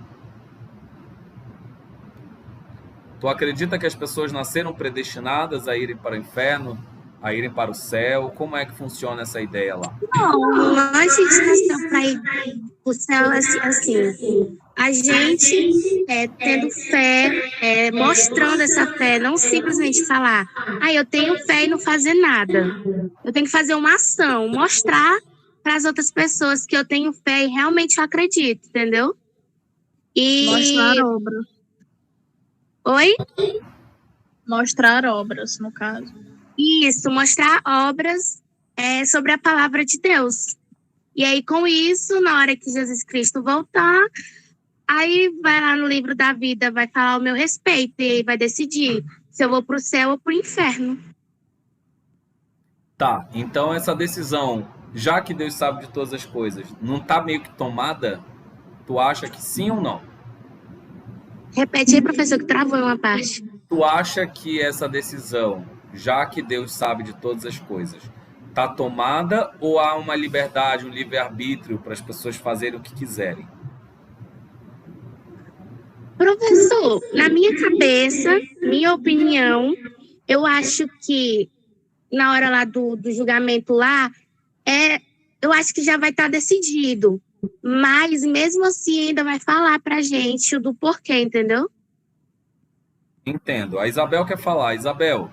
Tu acredita que as pessoas nasceram predestinadas a irem para o inferno, a irem para o céu? Como é que funciona essa ideia lá? Não a gente nasceu para ir para o céu assim. A gente tendo fé, mostrando essa fé, não simplesmente falar, eu tenho fé e não fazer nada. Eu tenho que fazer uma ação, mostrar para as outras pessoas que eu tenho fé e realmente eu acredito, entendeu? E... Mostrar obras. Oi? Mostrar obras, no caso. Isso, mostrar obras sobre a palavra de Deus. E aí, com isso, na hora que Jesus Cristo voltar, aí vai lá no livro da vida, vai falar o meu respeito, e aí vai decidir se eu vou para o céu ou para o inferno. Tá, então essa decisão, já que Deus sabe de todas as coisas, não tá meio que tomada? Tu acha que sim ou não? Repete aí, professor, que travou uma parte. Tu acha que essa decisão, já que Deus sabe de todas as coisas, tá tomada ou há uma liberdade, um livre-arbítrio para as pessoas fazerem o que quiserem? Professor, na minha cabeça, minha opinião, eu acho que na hora lá do julgamento lá, eu acho que já vai estar decidido. Mas mesmo assim ainda vai falar pra gente do porquê, entendeu? Entendo. A Isabel quer falar. Isabel.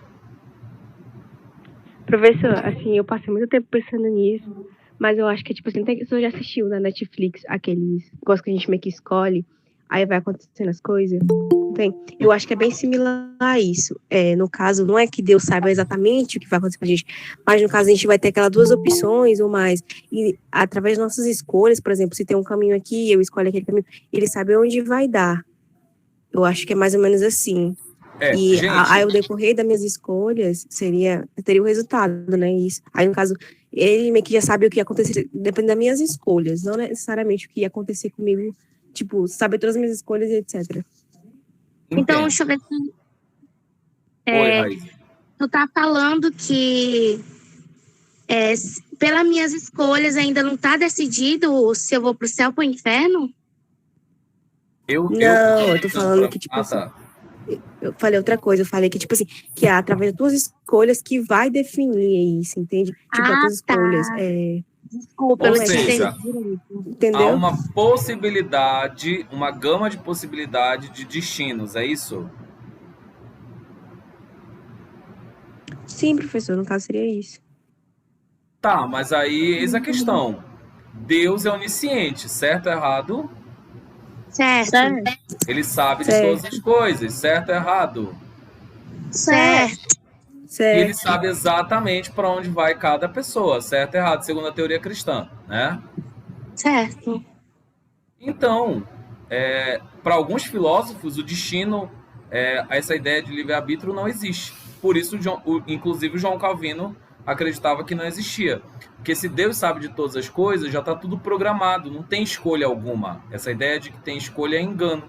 Professor, assim, eu passei muito tempo pensando nisso, mas eu acho que, tipo assim, você já assistiu na Netflix aqueles negócios que a gente meio que escolhe, aí vai acontecendo as coisas? Tem. Eu acho que é bem similar a isso. No caso, não é que Deus saiba exatamente o que vai acontecer com a gente, mas no caso a gente vai ter aquelas duas opções ou mais. E através das nossas escolhas, por exemplo, se tem um caminho aqui, eu escolho aquele caminho, ele sabe onde vai dar. Eu acho que é mais ou menos assim. E gente, aí o decorrer das minhas escolhas teria o resultado, né? Isso. Aí, no caso, ele meio que já sabe o que ia acontecer, depende das minhas escolhas, não necessariamente o que ia acontecer comigo, tipo, saber todas as minhas escolhas e etc. Então, deixa eu ver se... Oi, Raíssa. Tu tá falando que pelas minhas escolhas ainda não tá decidido se eu vou pro céu ou pro inferno? Eu tô falando que, tipo assim, tá. eu falei outra coisa, eu falei que, tipo assim, que é através das tuas escolhas que vai definir isso, entende? Tipo, as tuas escolhas. Desculpa, eu Ou não seja, entendi. Entendeu? há uma possibilidade, uma gama de possibilidade de destinos, é isso? Sim, professor, no caso seria isso. Tá, mas aí eis a questão. Deus é onisciente, certo ou errado? Certo. Ele sabe de Certo. todas as coisas, certo ou errado? Certo. E ele Certo. sabe exatamente para onde vai cada pessoa, certo ou errado, segundo a teoria cristã, né? Certo. Então, para alguns filósofos, o destino, essa ideia de livre-arbítrio não existe. Por isso, inclusive, o João Calvino acreditava que não existia. Porque se Deus sabe de todas as coisas, já está tudo programado, não tem escolha alguma. Essa ideia de que tem escolha é engano,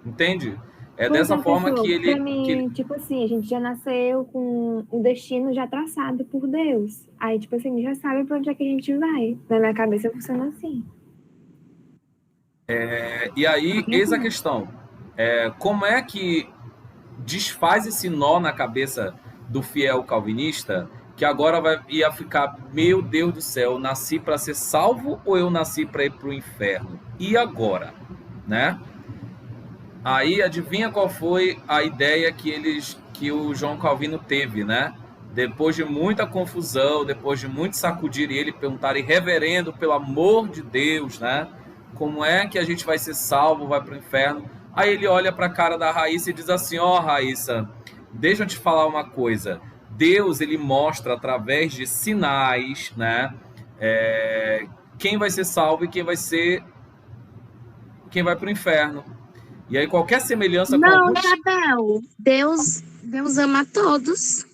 entende? É Pois dessa é, forma pessoal, que ele, pra mim, tipo assim, a gente já nasceu com o destino já traçado por Deus. Aí, tipo assim, já sabe pra onde é que a gente vai. Na minha cabeça funciona assim. E aí, eis a questão. Como é que desfaz esse nó na cabeça do fiel calvinista que agora ia ficar, meu Deus do céu, nasci para ser salvo ou eu nasci para ir para o inferno? E agora? Né? Aí adivinha qual foi a ideia que o João Calvino teve, né? Depois de muita confusão, depois de muito sacudir ele, perguntarem, reverendo, pelo amor de Deus, né? Como é que a gente vai ser salvo, vai para o inferno? Aí ele olha para a cara da Raíssa e diz assim, Raíssa, deixa eu te falar uma coisa. Deus, ele mostra através de sinais, né? Quem vai ser salvo e quem vai para o inferno. E aí qualquer semelhança com Não, alguns... Isabel, Deus ama todos.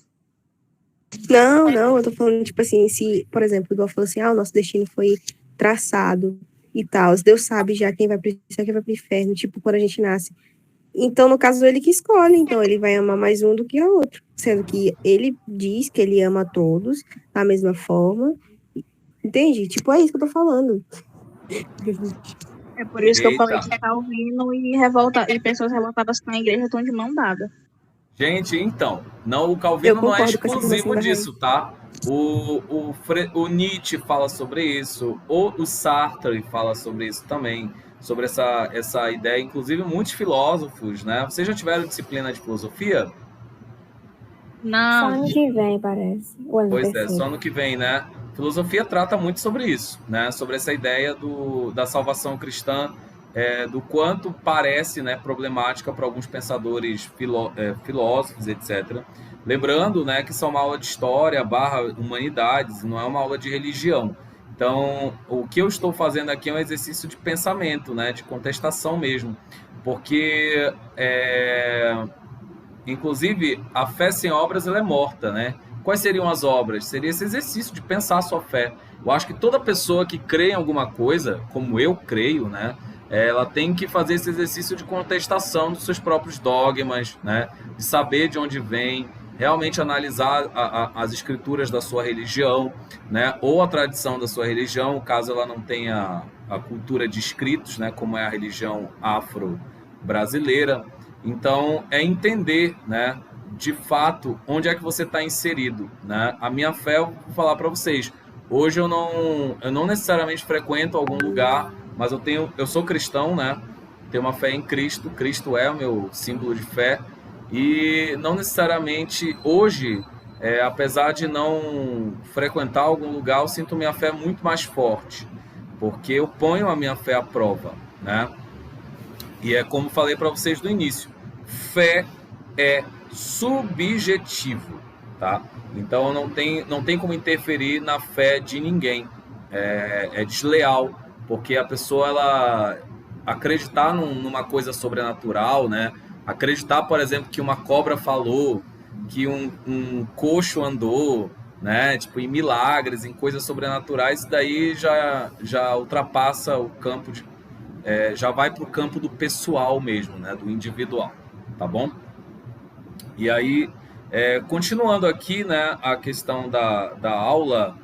Não, eu tô falando, tipo assim, se, por exemplo, igual falou assim, o nosso destino foi traçado e tal, Deus sabe já quem vai pro céu, quem vai pro inferno, tipo, quando a gente nasce. Então, no caso, ele que escolhe, então ele vai amar mais um do que o outro, sendo que ele diz que ele ama todos da mesma forma, entende? Tipo, é isso que eu tô falando. É por isso que eu falei Eita. que Calvino e pessoas revoltadas com a igreja estão de mão dada. Gente, então, o Calvino Eu não é concordo com essa exclusivo afirmação da disso, tá? O Nietzsche fala sobre isso, o Sartre fala sobre isso também, sobre essa ideia, inclusive muitos filósofos, né? Vocês já tiveram disciplina de filosofia? Só Não, ano que vem, parece. O ano Pois é, terceiro. só ano que vem, né? Filosofia trata muito sobre isso, né? Sobre essa ideia da salvação cristã, do quanto parece, né, problemática para alguns pensadores filósofos, etc. Lembrando, né, que isso é uma aula de história / humanidades, não é uma aula de religião. Então, o que eu estou fazendo aqui é um exercício de pensamento, né, de contestação mesmo, porque inclusive, a fé sem obras ela é morta, né? Quais seriam as obras? Seria esse exercício de pensar a sua fé. Eu acho que toda pessoa que crê em alguma coisa, como eu creio, né? Ela tem que fazer esse exercício de contestação dos seus próprios dogmas, né? De saber de onde vem, realmente analisar as escrituras da sua religião, né? Ou a tradição da sua religião, caso ela não tenha a cultura de escritos, né? Como é a religião afro-brasileira. Então, é entender, né, de fato, onde é que você está inserido, né? A minha fé, eu vou falar para vocês, hoje eu não necessariamente frequento algum lugar, mas eu sou cristão, né? Tenho uma fé em Cristo, Cristo é o meu símbolo de fé, e não necessariamente hoje, apesar de não frequentar algum lugar, eu sinto minha fé muito mais forte, porque eu ponho a minha fé à prova, né? E é como falei para vocês no início, fé é subjetivo, tá? Então não tem como interferir na fé de ninguém. É desleal, porque a pessoa ela acreditar numa coisa sobrenatural, né? Acreditar, por exemplo, que uma cobra falou, que um coxo andou, né? Tipo, em milagres, em coisas sobrenaturais, isso daí já ultrapassa o campo já vai para o campo do pessoal mesmo, né, do individual, tá bom? E aí, continuando aqui, né, a questão da aula,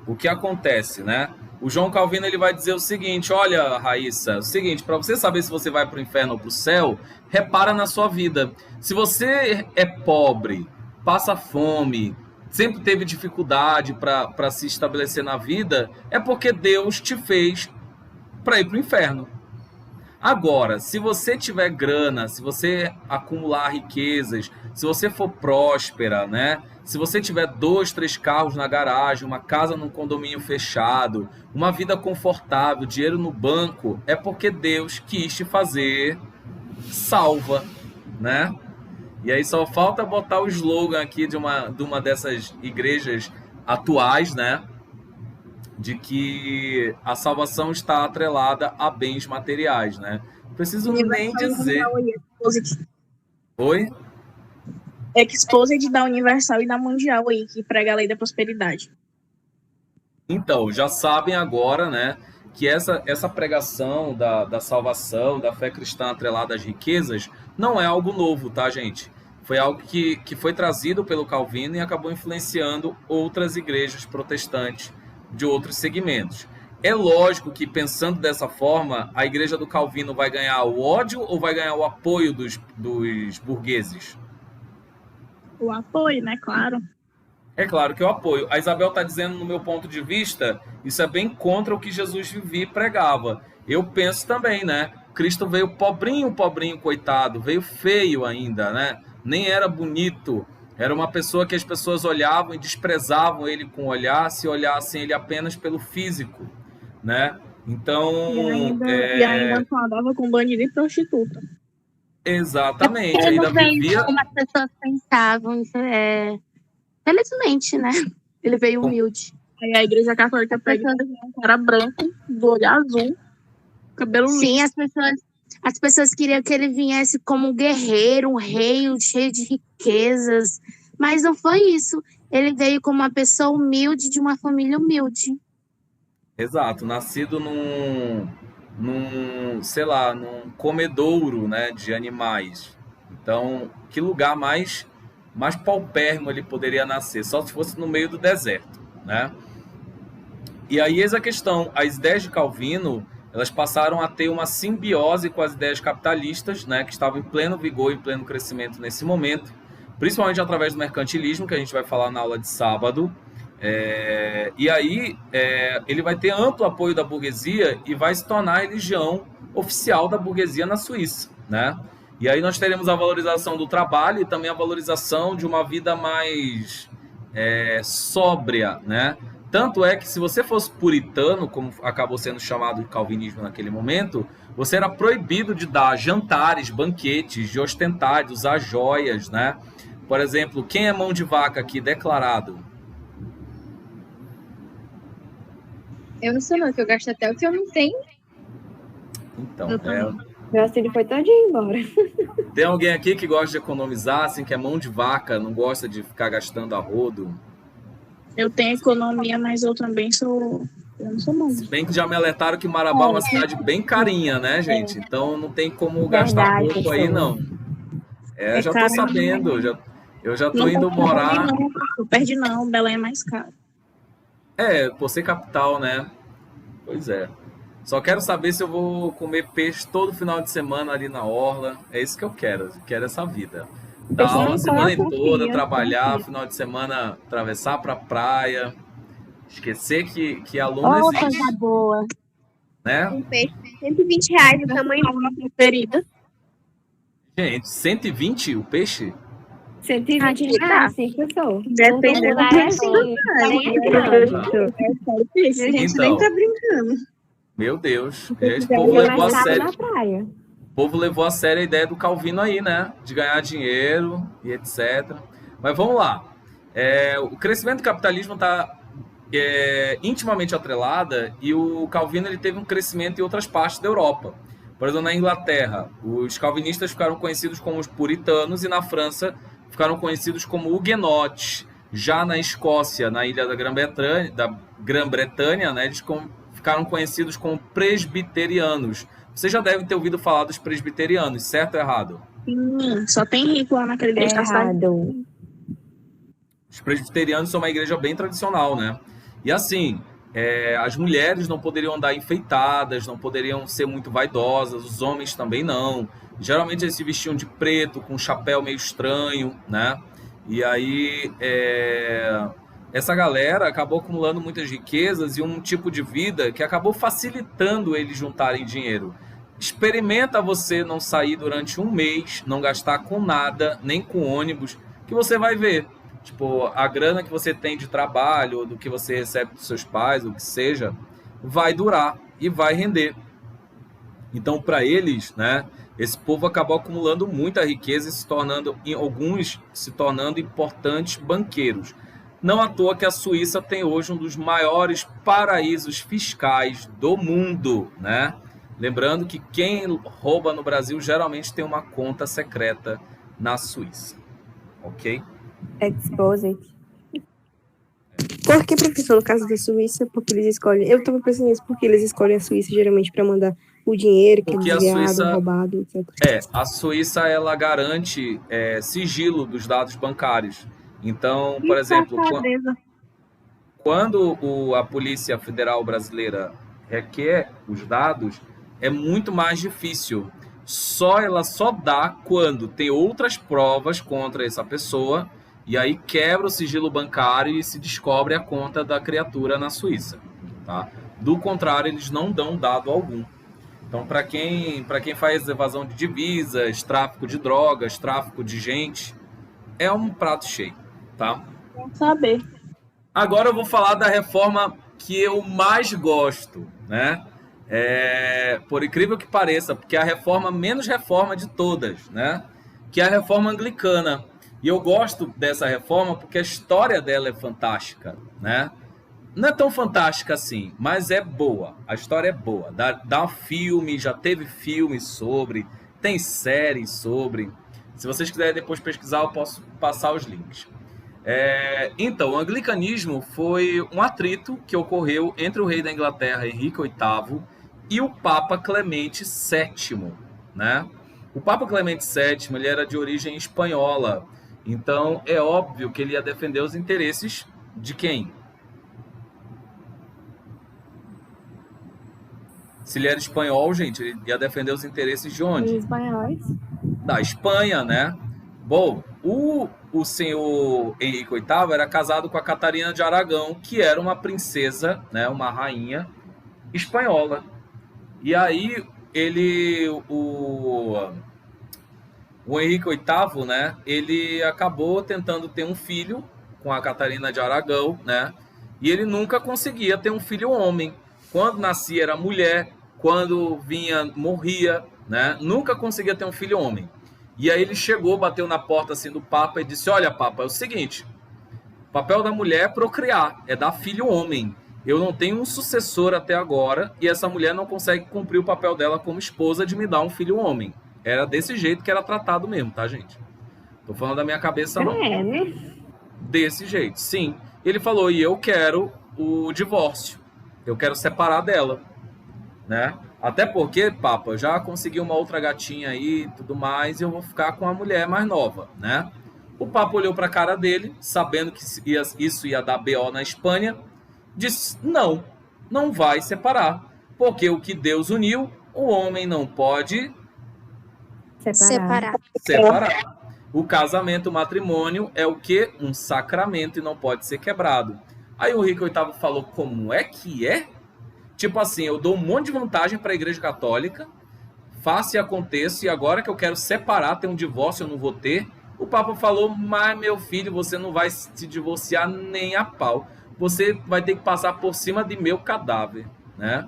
o que acontece, né? O João Calvino ele vai dizer o seguinte, olha, Raíssa, o seguinte, para você saber se você vai para o inferno ou para o céu, repara na sua vida. Se você é pobre, passa fome, sempre teve dificuldade para se estabelecer na vida, é porque Deus te fez para ir para o inferno. Agora, se você tiver grana, se você acumular riquezas, se você for próspera, né? Se você tiver 2, 3 carros na garagem, uma casa num condomínio fechado, uma vida confortável, dinheiro no banco, é porque Deus quis te fazer salva, né? E aí só falta botar o slogan aqui de uma dessas igrejas atuais, né? De que a salvação está atrelada a bens materiais, né? Não preciso nem dizer. Oi? Exposed da Universal e da Mundial aí, que prega a lei da prosperidade. Então, já sabem agora, né, que essa pregação da salvação, da fé cristã atrelada às riquezas, não é algo novo, tá, gente? Foi algo que foi trazido pelo Calvino e acabou influenciando outras igrejas protestantes de outros segmentos. É lógico que, pensando dessa forma, a igreja do Calvino vai ganhar o ódio ou vai ganhar o apoio dos burgueses? O apoio, né? Claro. É claro que eu apoio. A Isabel está dizendo, no meu ponto de vista, isso é bem contra o que Jesus vivia e pregava. Eu penso também, né? Cristo veio pobrinho, coitado, veio feio ainda, né? Nem era bonito. Era uma pessoa que as pessoas olhavam e desprezavam ele com o olhar, se olhassem ele apenas pelo físico, né? Então... E ainda só andava com bandido e prostituta. Exatamente. Ele Ainda não veio vivia... como as pessoas pensavam. Felizmente, né? Ele veio humilde. Aí a igreja católica pega um cara branco, do olho azul, cabelo Sim, liso. as pessoas queriam que ele viesse como um guerreiro, um rei, cheio de riquezas. Mas não foi isso. Ele veio como uma pessoa humilde, de uma família humilde. Exato, nascido sei lá, num comedouro, né, de animais. Então, que lugar mais paupérrimo ele poderia nascer? Só se fosse no meio do deserto, né? E aí eis a questão, as ideias de Calvino, elas passaram a ter uma simbiose com as ideias capitalistas, né, que estavam em pleno vigor, em pleno crescimento nesse momento, principalmente através do mercantilismo, que a gente vai falar na aula de sábado. E aí ele vai ter amplo apoio da burguesia e vai se tornar a religião oficial da burguesia na Suíça, né? E aí nós teremos a valorização do trabalho e também a valorização de uma vida mais sóbria, né? Tanto é que se você fosse puritano, como acabou sendo chamado de calvinismo naquele momento, você era proibido de dar jantares, banquetes, de ostentar, de usar joias, né? Por exemplo, quem é mão de vaca aqui declarado? Eu não sou não, que eu gasto até o que eu não tenho. Então, Meu auxílio foi todinho embora. tem alguém aqui que gosta de economizar, assim, que é mão de vaca, não gosta de ficar gastando a rodo? Eu tenho economia, mas eu também sou... Eu não sou mão. Se bem que já me alertaram que Marabá é uma cidade bem carinha, né, gente? Então não tem como gastar Verdade, pouco aí, sim. não. Já tô caro, sabendo, eu já tô Não indo morar... Não perde não, Belém é mais caro. Por ser capital, né? Pois é. Só quero saber se eu vou comer peixe todo final de semana ali na orla. É isso que eu quero essa vida. Dar Peixe aula não a semana come, toda, confia, trabalhar, confia. final de semana atravessar pra praia. Esquecer que aluno Oh, existe, coisa boa. né? Um peixe de R$120, o tamanho Preferida. Gente, 120 o peixe? 120 Aqui tá. reais, sim, que eu sou. Dependendo Não do tô preço. nem é grande. A gente Então. nem tá brincando. Meu Deus. O Se povo quiser, levou a mais caro sério. na praia. O povo levou a sério a ideia do Calvino aí, né? De ganhar dinheiro e etc. Mas vamos lá. O crescimento do capitalismo está intimamente atrelada e o Calvino ele teve um crescimento em outras partes da Europa. Por exemplo, na Inglaterra, os calvinistas ficaram conhecidos como os puritanos e na França ficaram conhecidos como huguenotes. Já na Escócia, na ilha da Grã-Bretanha, né, eles ficaram conhecidos como presbiterianos. Vocês já devem ter ouvido falar dos presbiterianos, certo ou errado? Sim, só tem rico lá naquele dia. Errado. Os presbiterianos são uma igreja bem tradicional, né? E assim, as mulheres não poderiam andar enfeitadas, não poderiam ser muito vaidosas, os homens também não. Geralmente eles se vestiam de preto, com um chapéu meio estranho, né? E aí, essa galera acabou acumulando muitas riquezas e um tipo de vida que acabou facilitando eles juntarem dinheiro. Experimenta você não sair durante um mês, não gastar com nada, nem com ônibus, que você vai ver. Tipo, a grana que você tem de trabalho, ou do que você recebe dos seus pais, ou o que seja, vai durar e vai render. Então, para eles, né, esse povo acabou acumulando muita riqueza e alguns se tornando importantes banqueiros. Não à toa que a Suíça tem hoje um dos maiores paraísos fiscais do mundo, né? Lembrando que quem rouba no Brasil geralmente tem uma conta secreta na Suíça. ok? Exposit. Por que, professor, no caso da Suíça, porque eles escolhem... Eu tava pensando nisso, porque eles escolhem a Suíça geralmente para mandar o dinheiro que é Porque a desviado, Suíça- roubado, etc. A Suíça, ela garante sigilo dos dados bancários. Então, por exemplo, quando a Polícia Federal Brasileira requer os dados, é muito mais difícil. Ela só dá quando tem outras provas contra essa pessoa, e aí quebra o sigilo bancário e se descobre a conta da criatura na Suíça. Tá? Do contrário, eles não dão dado algum. Então, para quem faz evasão de divisas, tráfico de drogas, tráfico de gente, é um prato cheio. Tá? Bom saber. Agora eu vou falar da reforma que eu mais gosto, né? Por incrível que pareça, porque é a reforma menos reforma de todas, né? Que é a reforma anglicana. E eu gosto dessa reforma porque a história dela é fantástica, né? Não é tão fantástica assim, mas é boa. A história é boa. Dá filme, já teve filme sobre, tem série sobre. Se vocês quiserem depois pesquisar, eu posso passar os links. Então, o anglicanismo foi um atrito que ocorreu entre o rei da Inglaterra, Henrique VIII, e o Papa Clemente VII, né? O Papa Clemente VII, ele era de origem espanhola, então é óbvio que ele ia defender os interesses de quem? Se ele era espanhol, gente, ele ia defender os interesses de onde? Os espanhóis. Da Espanha, né? Bom, o senhor Henrique VIII era casado com a Catarina de Aragão, que era uma princesa, né, uma rainha espanhola. E aí o Henrique VIII, né, ele acabou tentando ter um filho com a Catarina de Aragão, né? E ele nunca conseguia ter um filho homem. Quando nascia era mulher, quando vinha morria, né? Nunca conseguia ter um filho homem. E aí ele chegou, bateu na porta assim do Papa e disse: olha, Papa, é o seguinte, o papel da mulher é procriar, é dar filho homem. Eu não tenho um sucessor até agora e essa mulher não consegue cumprir o papel dela como esposa de me dar um filho homem. Era desse jeito que era tratado mesmo, tá, gente? Tô falando da minha cabeça, não. Né? Desse jeito, sim. Ele falou: e eu quero o divórcio. Eu quero separar dela, né? Até porque, Papa, eu já consegui uma outra gatinha aí e tudo mais, e eu vou ficar com a mulher mais nova, né? O Papa olhou para a cara dele, sabendo que isso ia dar BO na Espanha, disse: não vai separar, porque o que Deus uniu, o homem não pode Separar. separar. O casamento, o matrimônio é o quê? Um sacramento e não pode ser quebrado. Aí o Henrique VIII falou: como é que é? Tipo assim, eu dou um monte de vantagem para a Igreja Católica, faça e aconteça, e agora que eu quero separar, ter um divórcio, eu não vou ter. O Papa falou: mas meu filho, você não vai se divorciar nem a pau. Você vai ter que passar por cima de meu cadáver, né?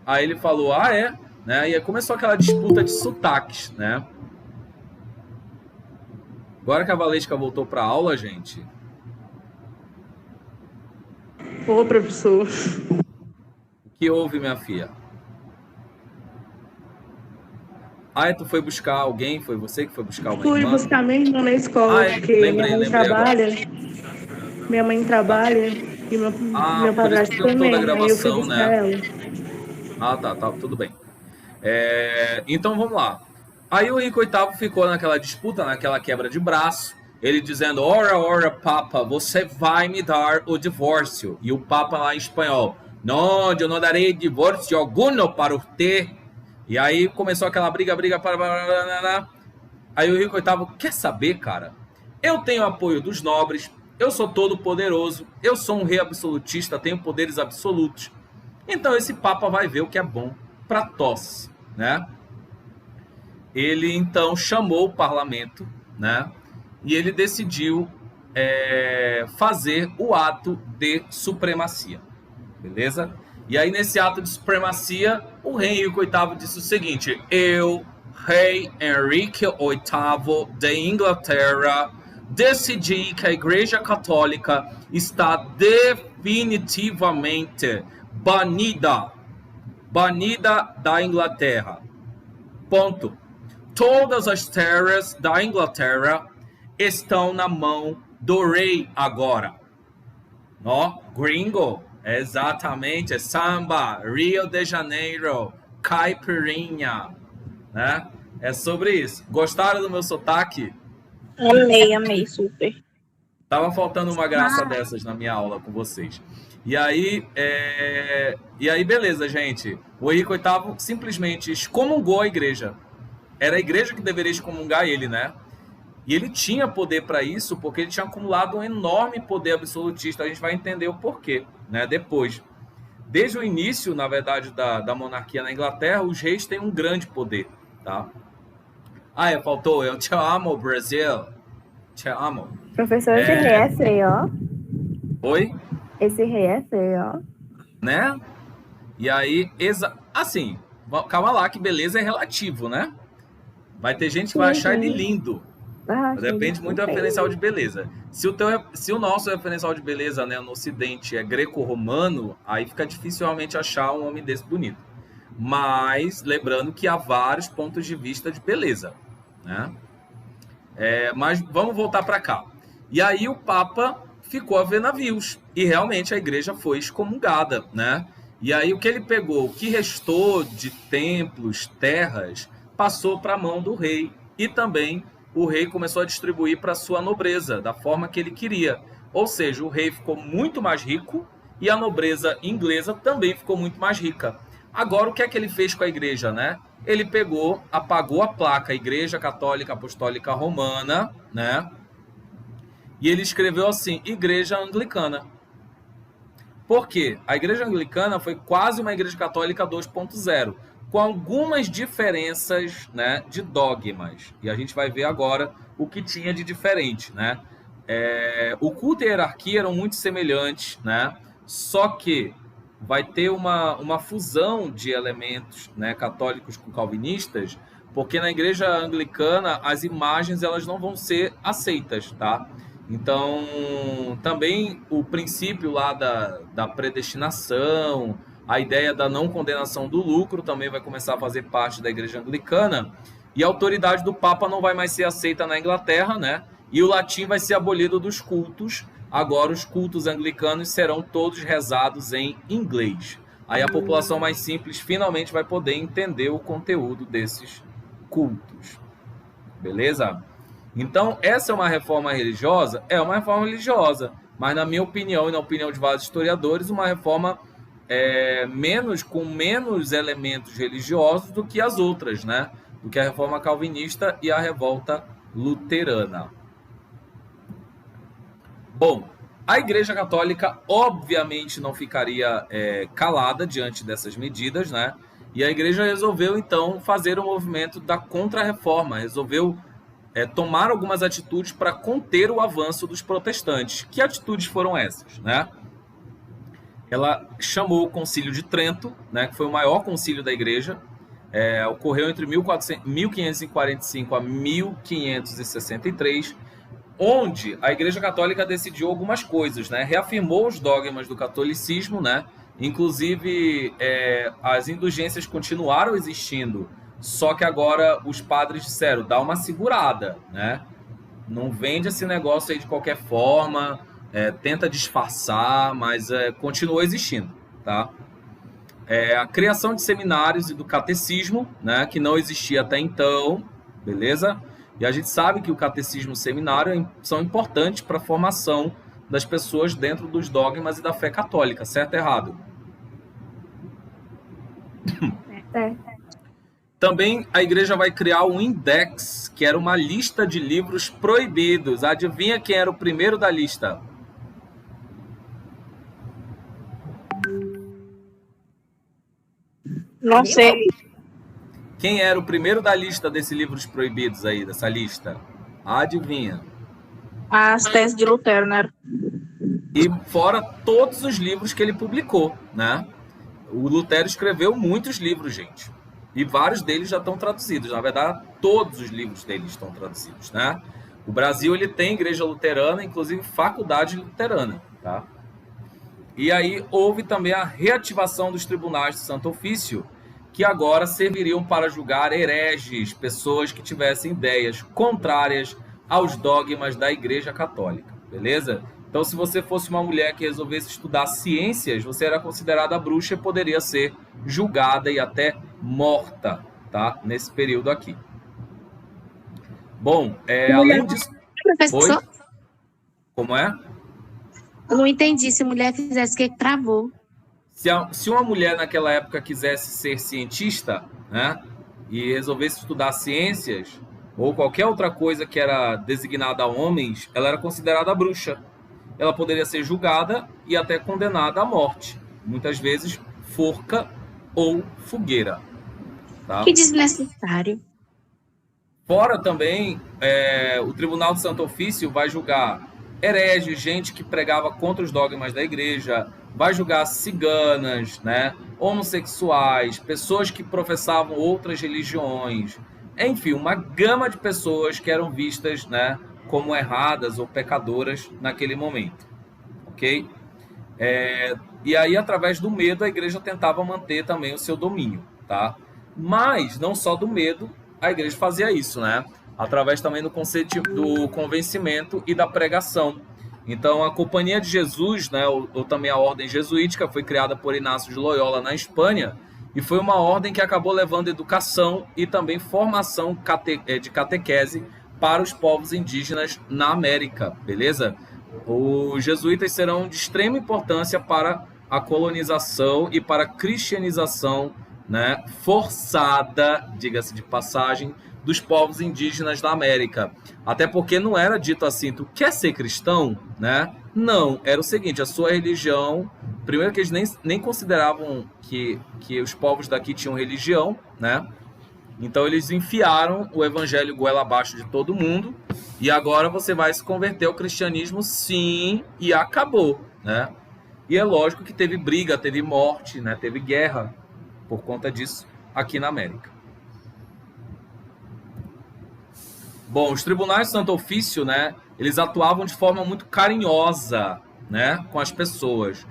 Aí ele falou: ah, é? Né? E aí começou aquela disputa de sotaques, né? Agora que a Valesca voltou para a aula, gente. Ô, professor. O que houve, minha filha? Tu foi buscar alguém? Foi você que foi buscar uma Fui irmã? buscar minha irmã na escola, porque lembrei minha mãe trabalha e meu por padrasto isso que deu toda a também, aí eu fui gravação, buscar né? ela. Tá, tudo bem. Então vamos lá. Aí o Henrique VIII ficou naquela disputa, naquela quebra de braço, ele dizendo: ora, Papa, você vai me dar o divórcio. E o Papa lá em espanhol: não, eu não darei divórcio algum para você. E aí começou aquela briga. Aí o Henrique VIII: quer saber, cara? Eu tenho apoio dos nobres, eu sou todo poderoso, eu sou um rei absolutista, tenho poderes absolutos. Então esse Papa vai ver o que é bom para tosse, né? Ele então chamou o parlamento, né? E ele decidiu fazer o ato de supremacia, beleza? E aí nesse ato de supremacia, o rei Henrique VIII disse o seguinte: eu, rei Henrique VIII de Inglaterra, decidi que a Igreja Católica está definitivamente banida da Inglaterra. Ponto. Todas as terras da Inglaterra estão na mão do rei agora. Ó, gringo, exatamente, samba, Rio de Janeiro, caipirinha, né? É sobre isso. Gostaram do meu sotaque? Amei, super. Tava faltando uma graça dessas na minha aula com vocês. E aí, beleza, gente. O Henrique VIII simplesmente excomungou a igreja. Era a igreja que deveria excomungar ele, né? E ele tinha poder para isso porque ele tinha acumulado um enorme poder absolutista. A gente vai entender o porquê, né? Depois. Desde o início, na verdade, da monarquia na Inglaterra, os reis têm um grande poder, tá? Faltou. Eu te amo, Brasil. Te amo. Professor, esse rei é feio, ó. Oi? Esse rei é feio, ó. Né? E aí, assim, calma lá, que beleza é relativo, né? Vai ter gente que vai achar ele lindo. Depende muito do referencial de beleza. Se o nosso referencial de beleza, né, no Ocidente é greco-romano, aí fica difícil realmente achar um homem desse bonito. Mas, lembrando que há vários pontos de vista de beleza, né? Mas vamos voltar para cá. E aí o Papa ficou a ver navios. E realmente a igreja foi excomungada, né? E aí o que ele pegou, o que restou de templos, terras, passou para a mão do rei. E também o rei começou a distribuir para sua nobreza, da forma que ele queria. Ou seja, o rei ficou muito mais rico e a nobreza inglesa também ficou muito mais rica. Agora, o que é que ele fez com a igreja, né? Ele pegou, apagou a placa Igreja Católica Apostólica Romana, né? E ele escreveu assim, Igreja Anglicana. Por quê? A Igreja Anglicana foi quase uma Igreja Católica 2.0, com algumas diferenças, né, de dogmas. E a gente vai ver agora o que tinha de diferente, né? O culto e a hierarquia eram muito semelhantes, né? Só que vai ter uma fusão de elementos, né, católicos com calvinistas, porque na igreja anglicana as imagens elas não vão ser aceitas, tá? Então, também o princípio lá da predestinação, a ideia da não condenação do lucro também vai começar a fazer parte da igreja anglicana, e a autoridade do Papa não vai mais ser aceita na Inglaterra, né? E o latim vai ser abolido dos cultos. Agora os cultos anglicanos serão todos rezados em inglês. Aí a população mais simples finalmente vai poder entender o conteúdo desses cultos. Beleza? Então, essa é uma reforma religiosa? É uma reforma religiosa, mas na minha opinião e na opinião de vários historiadores, uma reforma com menos elementos religiosos do que as outras, né? Do que a reforma calvinista e a revolta luterana. Bom, a Igreja Católica obviamente não ficaria calada diante dessas medidas, né? E a Igreja resolveu, então, fazer o movimento da Contra-Reforma, resolveu tomar algumas atitudes para conter o avanço dos protestantes. Que atitudes foram essas, né? Ela chamou o Concílio de Trento, né, que foi o maior concílio da Igreja, ocorreu entre 1545 a 1563, onde a Igreja Católica decidiu algumas coisas, né? Reafirmou os dogmas do catolicismo, né? Inclusive, as indulgências continuaram existindo, só que agora os padres disseram, dá uma segurada, né? Não vende esse negócio aí de qualquer forma, tenta disfarçar, mas continuou existindo, tá? A criação de seminários e do catecismo, né? Que não existia até então, beleza? E a gente sabe que o catecismo e o seminário são importantes para a formação das pessoas dentro dos dogmas e da fé católica, certo ou errado? Também a igreja vai criar um index, que era uma lista de livros proibidos. Adivinha quem era o primeiro da lista? Não sei. Quem era o primeiro da lista desses livros proibidos aí, dessa lista? Adivinha? As teses de Lutero, né? E fora todos os livros que ele publicou, né? O Lutero escreveu muitos livros, gente. E vários deles já estão traduzidos. Na verdade, todos os livros dele estão traduzidos, né? O Brasil, ele tem igreja luterana, inclusive faculdade luterana, tá? E aí houve também a reativação dos tribunais de Santo Ofício, que agora serviriam para julgar hereges, pessoas que tivessem ideias contrárias aos dogmas da Igreja Católica, beleza? Então, se você fosse uma mulher que resolvesse estudar ciências, você era considerada bruxa e poderia ser julgada e até morta, tá? Nesse período aqui. Bom, além disso... Professor, Oi? Como é? eu não entendi. Se mulher fizesse o que travou. Se uma mulher naquela época quisesse ser cientista, né, e resolvesse estudar ciências, ou qualquer outra coisa que era designada a homens, ela era considerada bruxa. Ela poderia ser julgada e até condenada à morte. Muitas vezes, forca ou fogueira. Tá? Que desnecessário. Fora também, o Tribunal do Santo Ofício vai julgar hereges, gente que pregava contra os dogmas da igreja, vai julgar ciganas, né, homossexuais, pessoas que professavam outras religiões, enfim, uma gama de pessoas que eram vistas, né, como erradas ou pecadoras naquele momento, ok? E aí, através do medo, a igreja tentava manter também o seu domínio, tá? Mas, não só do medo, a igreja fazia isso, né? Através também do conceito do convencimento e da pregação. Então, a Companhia de Jesus, né, ou também a Ordem Jesuítica, foi criada por Inácio de Loyola na Espanha, e foi uma ordem que acabou levando educação e também formação de catequese para os povos indígenas na América, beleza? Os jesuítas serão de extrema importância para a colonização e para a cristianização, né, forçada, diga-se de passagem, dos povos indígenas da América. Até porque não era dito assim, tu quer ser cristão? Né? Não, era o seguinte, a sua religião... Primeiro que eles nem consideravam que os povos daqui tinham religião, né? Então eles enfiaram o evangelho goela abaixo de todo mundo, e agora você vai se converter ao cristianismo, sim, e acabou, né? E é lógico que teve briga, teve morte, né? Teve guerra por conta disso aqui na América. Bom, os tribunais de Santo Ofício, né, eles atuavam de forma muito carinhosa, né, com as pessoas.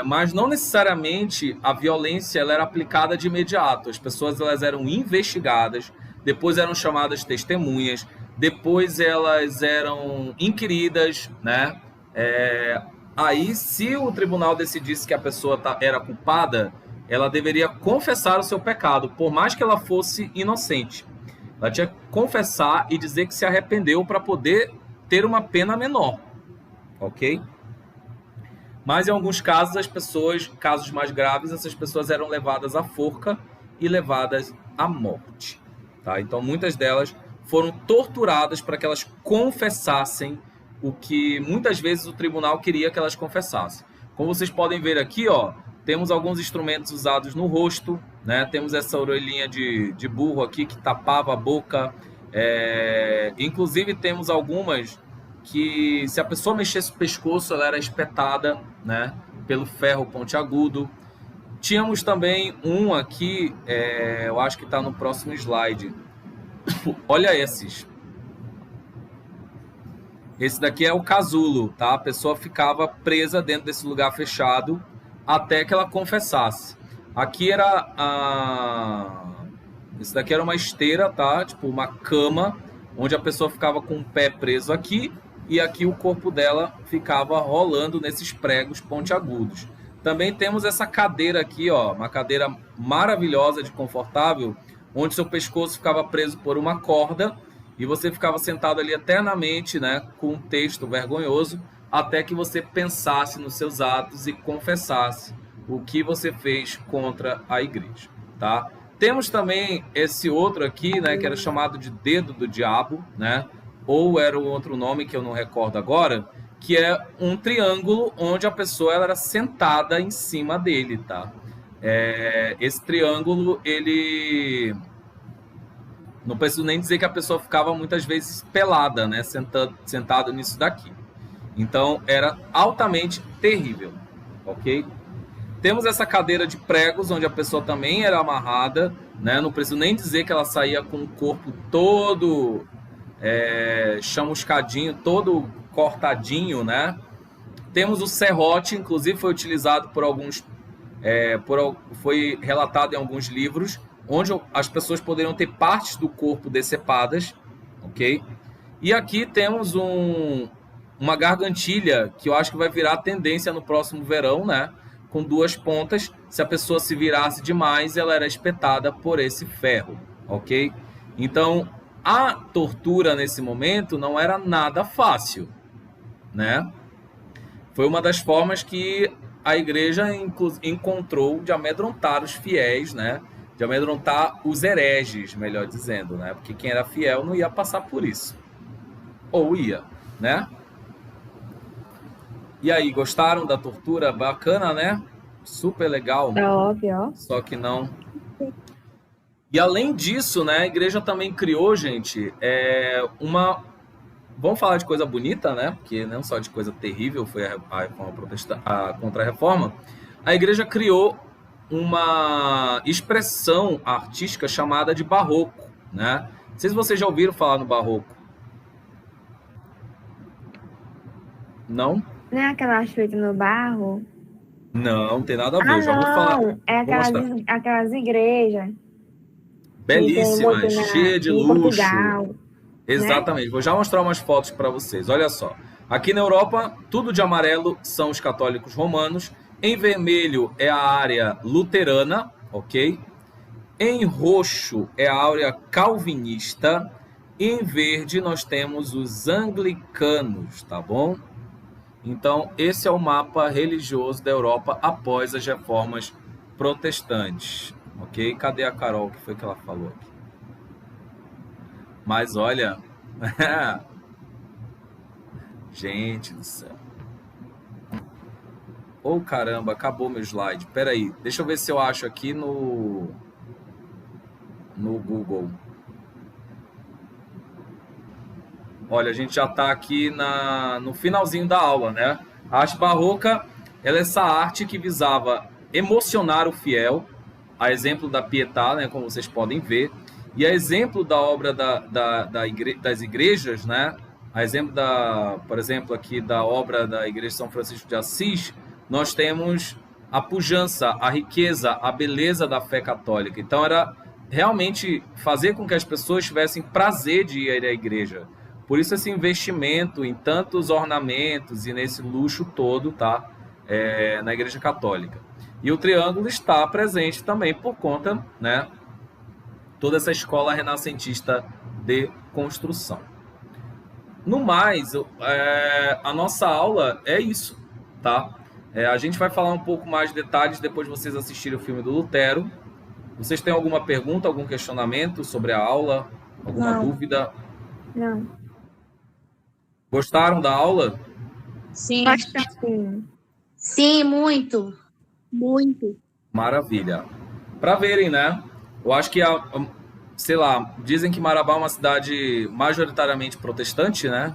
Mas não necessariamente a violência ela era aplicada de imediato. As pessoas elas eram investigadas, depois eram chamadas testemunhas, depois elas eram inquiridas, né? Aí, se o tribunal decidisse que a pessoa era culpada, ela deveria confessar o seu pecado, por mais que ela fosse inocente. Ela tinha que confessar e dizer que se arrependeu para poder ter uma pena menor, ok? Mas em alguns casos, casos mais graves, essas pessoas eram levadas à forca e levadas à morte. Tá? Então, muitas delas foram torturadas para que elas confessassem o que muitas vezes o tribunal queria que elas confessassem. Como vocês podem ver aqui, ó, temos alguns instrumentos usados no rosto, né? Temos essa orelhinha de burro aqui que tapava a boca. Inclusive, temos algumas que, se a pessoa mexesse o pescoço, ela era espetada, né, pelo ferro pontiagudo. Tínhamos também um aqui, eu acho que está no próximo slide. Olha esses. Esse daqui é o casulo, tá? A pessoa ficava presa dentro desse lugar fechado até que ela confessasse. Aqui esse daqui era uma esteira, tá? Tipo uma cama, onde a pessoa ficava com o pé preso aqui, e aqui o corpo dela ficava rolando nesses pregos pontiagudos. Também temos essa cadeira aqui, ó, uma cadeira maravilhosa de confortável, onde seu pescoço ficava preso por uma corda e você ficava sentado ali eternamente, né, com um texto vergonhoso, até que você pensasse nos seus atos e confessasse o que você fez contra a igreja, tá? Temos também esse outro aqui, né, que era chamado de dedo do diabo, né? Ou era um outro nome que eu não recordo agora, que é um triângulo onde a pessoa ela era sentada em cima dele, tá? Esse triângulo, ele... Não preciso nem dizer que a pessoa ficava muitas vezes pelada, né? Sentado nisso daqui. Então, era altamente terrível, ok? Temos essa cadeira de pregos, onde a pessoa também era amarrada, né? Não preciso nem dizer que ela saía com o corpo todo... chamuscadinho, todo cortadinho, né? Temos o serrote, inclusive foi utilizado por alguns, foi relatado em alguns livros, onde as pessoas poderiam ter partes do corpo decepadas, ok? E aqui temos uma gargantilha que eu acho que vai virar tendência no próximo verão, né? Com 2 pontas. Se a pessoa se virasse demais, ela era espetada por esse ferro, ok? Então, a tortura nesse momento não era nada fácil, né? Foi uma das formas que a igreja encontrou de amedrontar os fiéis, né? De amedrontar os hereges, melhor dizendo, né? Porque quem era fiel não ia passar por isso. Ou ia, né? E aí, gostaram da tortura? Bacana, né? Super legal. É óbvio, ó. Só que não. E além disso, né? A igreja também criou, gente, Vamos falar de coisa bonita, né? Porque não só de coisa terrível foi a reforma protestante, a Contra-Reforma. A igreja criou uma expressão artística chamada de barroco, né? Não sei se vocês já ouviram falar no barroco. Não? Não é aquela feita no barro? Não, tem nada a ver. Eu já vou falar. Não, é Vou mostrar. aquelas igrejas. Belíssimas, cheia de luxo. Portugal. Exatamente. Vou já mostrar umas fotos para vocês. Olha só. Aqui na Europa, tudo de amarelo são os católicos romanos. Em vermelho é a área luterana, ok? Em roxo é a área calvinista. Em verde nós temos os anglicanos, tá bom? Então, esse é o mapa religioso da Europa após as reformas protestantes, ok? Cadê a Carol? O que foi que ela falou aqui? Mas olha... Gente do céu. Oh, caramba, acabou meu slide. Espera aí, deixa eu ver se eu acho aqui no Google. Olha, a gente já está aqui no finalzinho da aula, né? A arte barroca, ela é essa arte que visava emocionar o fiel, a exemplo da Pietà, né? Como vocês podem ver, e a exemplo da obra das igrejas, né? A exemplo por exemplo, aqui da obra da Igreja de São Francisco de Assis, nós temos a pujança, a riqueza, a beleza da fé católica. Então, era realmente fazer com que as pessoas tivessem prazer de ir à igreja. Por isso esse investimento em tantos ornamentos e nesse luxo todo, tá? Na Igreja Católica. E o triângulo está presente também por conta, né? Toda essa escola renascentista de construção. No mais, a nossa aula é isso, tá? A gente vai falar um pouco mais de detalhes depois de vocês assistirem o filme do Lutero. Vocês têm alguma pergunta, algum questionamento sobre a aula? Alguma dúvida? Não. Gostaram da aula? Sim. Sim. Sim, muito. Muito. Maravilha. Para verem, né? Eu acho que, sei lá, dizem que Marabá é uma cidade majoritariamente protestante, né?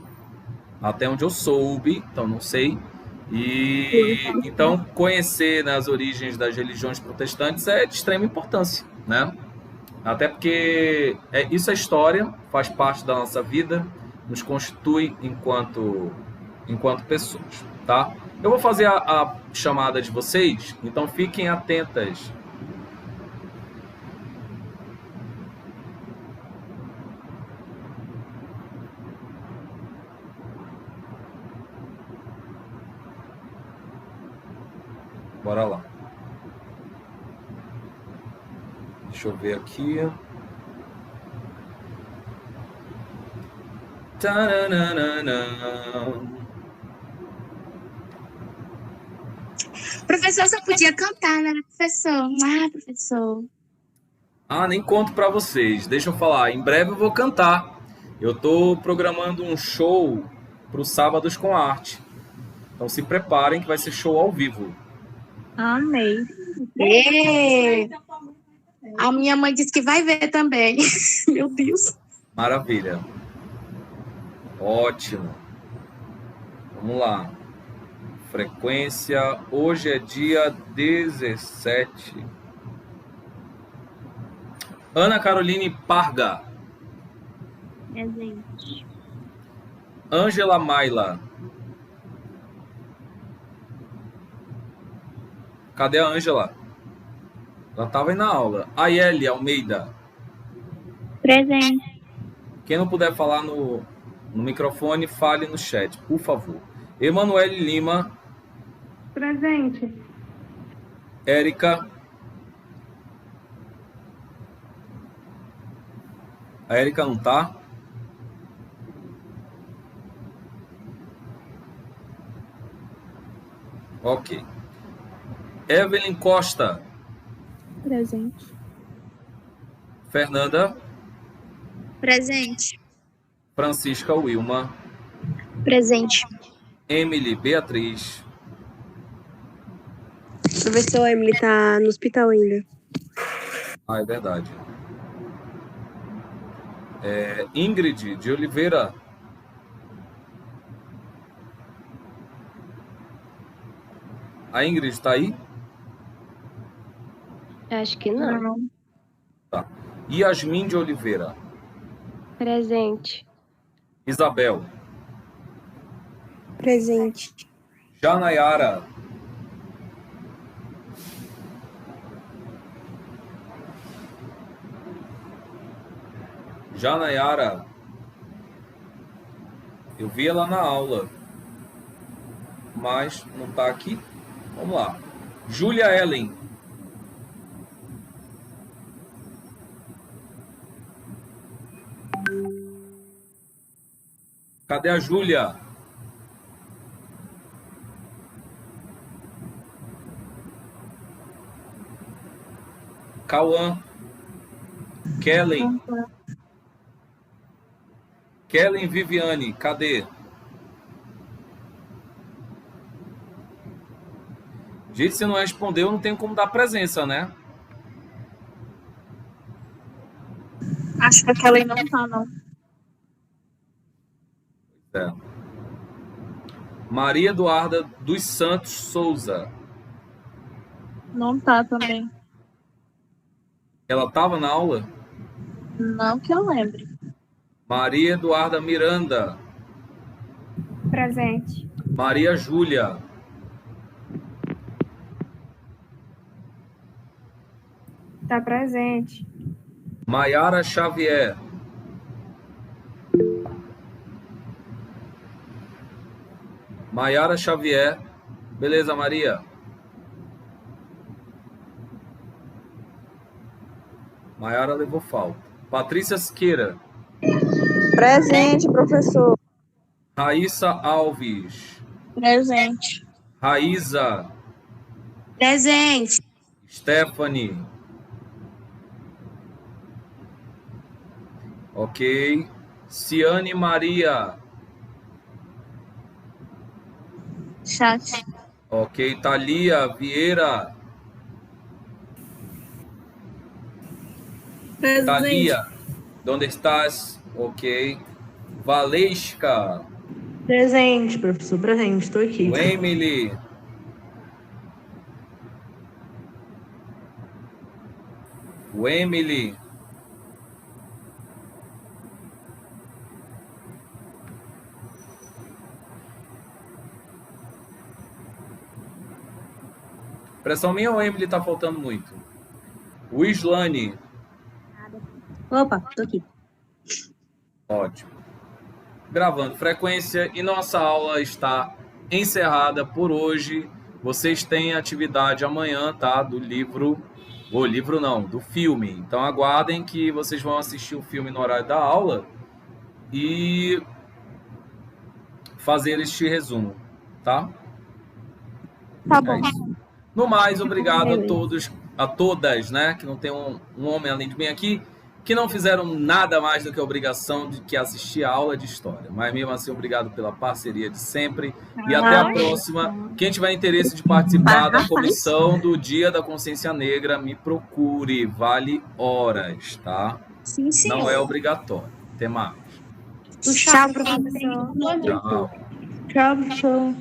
Até onde eu soube, então não sei. E então conhecer, né, as origens das religiões protestantes é de extrema importância, né? Até porque isso é história, faz parte da nossa vida, nos constitui enquanto pessoas, tá? Eu vou fazer a chamada de vocês, então fiquem atentas. Bora lá. Deixa eu ver aqui. Professor, só podia cantar, né, professor? Ah, professor. Ah, nem conto pra vocês. Deixa eu falar. Em breve eu vou cantar. Eu tô programando um show pro Sábados com Arte. Então se preparem que vai ser show ao vivo. Amei. A minha mãe disse que vai ver também. Meu Deus. Maravilha. Ótimo. Vamos lá. Frequência. Hoje é dia 17. Ana Caroline Parga. Presente. Ângela Maila. Cadê a Ângela? Ela estava aí na aula. Aiele Almeida. Presente. Quem não puder falar no microfone, fale no chat, por favor. Emanuele Lima. Presente. Érica. A Érica não tá? Ok. Evelyn Costa. Presente. Fernanda. Presente. Francisca Wilma. Presente. Emily Beatriz. Professor, a Emily tá no hospital ainda. Ah, é verdade. Ingrid de Oliveira. A Ingrid está aí? Acho que não. Tá. Yasmin de Oliveira. Presente. Isabel. Presente. Janayara. Janayara. Eu vi ela na aula, mas não está aqui. Vamos lá. Júlia Ellen. Cadê a Júlia? Cauã. Kellen. Kellen Viviane, cadê? Gente, se não respondeu, não tem como dar presença, né? Acho que aquela aí não tá, não. É. Maria Eduarda dos Santos Souza. Não tá também. Ela estava na aula? Não que eu lembre. Maria Eduarda Miranda. Presente. Maria Júlia. Tá presente. Maiara Xavier. Maiara Xavier. Beleza, Maria. Maiara levou falta. Patrícia Siqueira. Presente, professor. Raíssa Alves. Presente. Raíza. Presente. Stephanie. Ok. Ciane Maria. Chat. Ok. Thalia Vieira. Presente. Thalia. Onde estás? Ok. Valesca. Presente, professor, presente, estou aqui. Emily. Emily. Pressão minha ou Emily tá faltando muito? O Islane. Opa, tô aqui. Ótimo. Gravando frequência e nossa aula está encerrada por hoje. Vocês têm atividade amanhã, tá? Do livro. O livro não, do filme. Então aguardem que vocês vão assistir o filme no horário da aula e fazer este resumo, tá? Tá bom. isso. No mais, obrigado a todos, a todas, né? Que não tem um homem além de mim aqui, que não fizeram nada mais do que a obrigação de que assistir a aula de história. Mas mesmo assim, obrigado pela parceria de sempre. E até a próxima. Quem tiver interesse de participar da comissão do Dia da Consciência Negra, me procure. Vale horas, tá? Sim, sim. Não é obrigatório. Até mais. Tchau, professor. Tchau. Tchau, professor.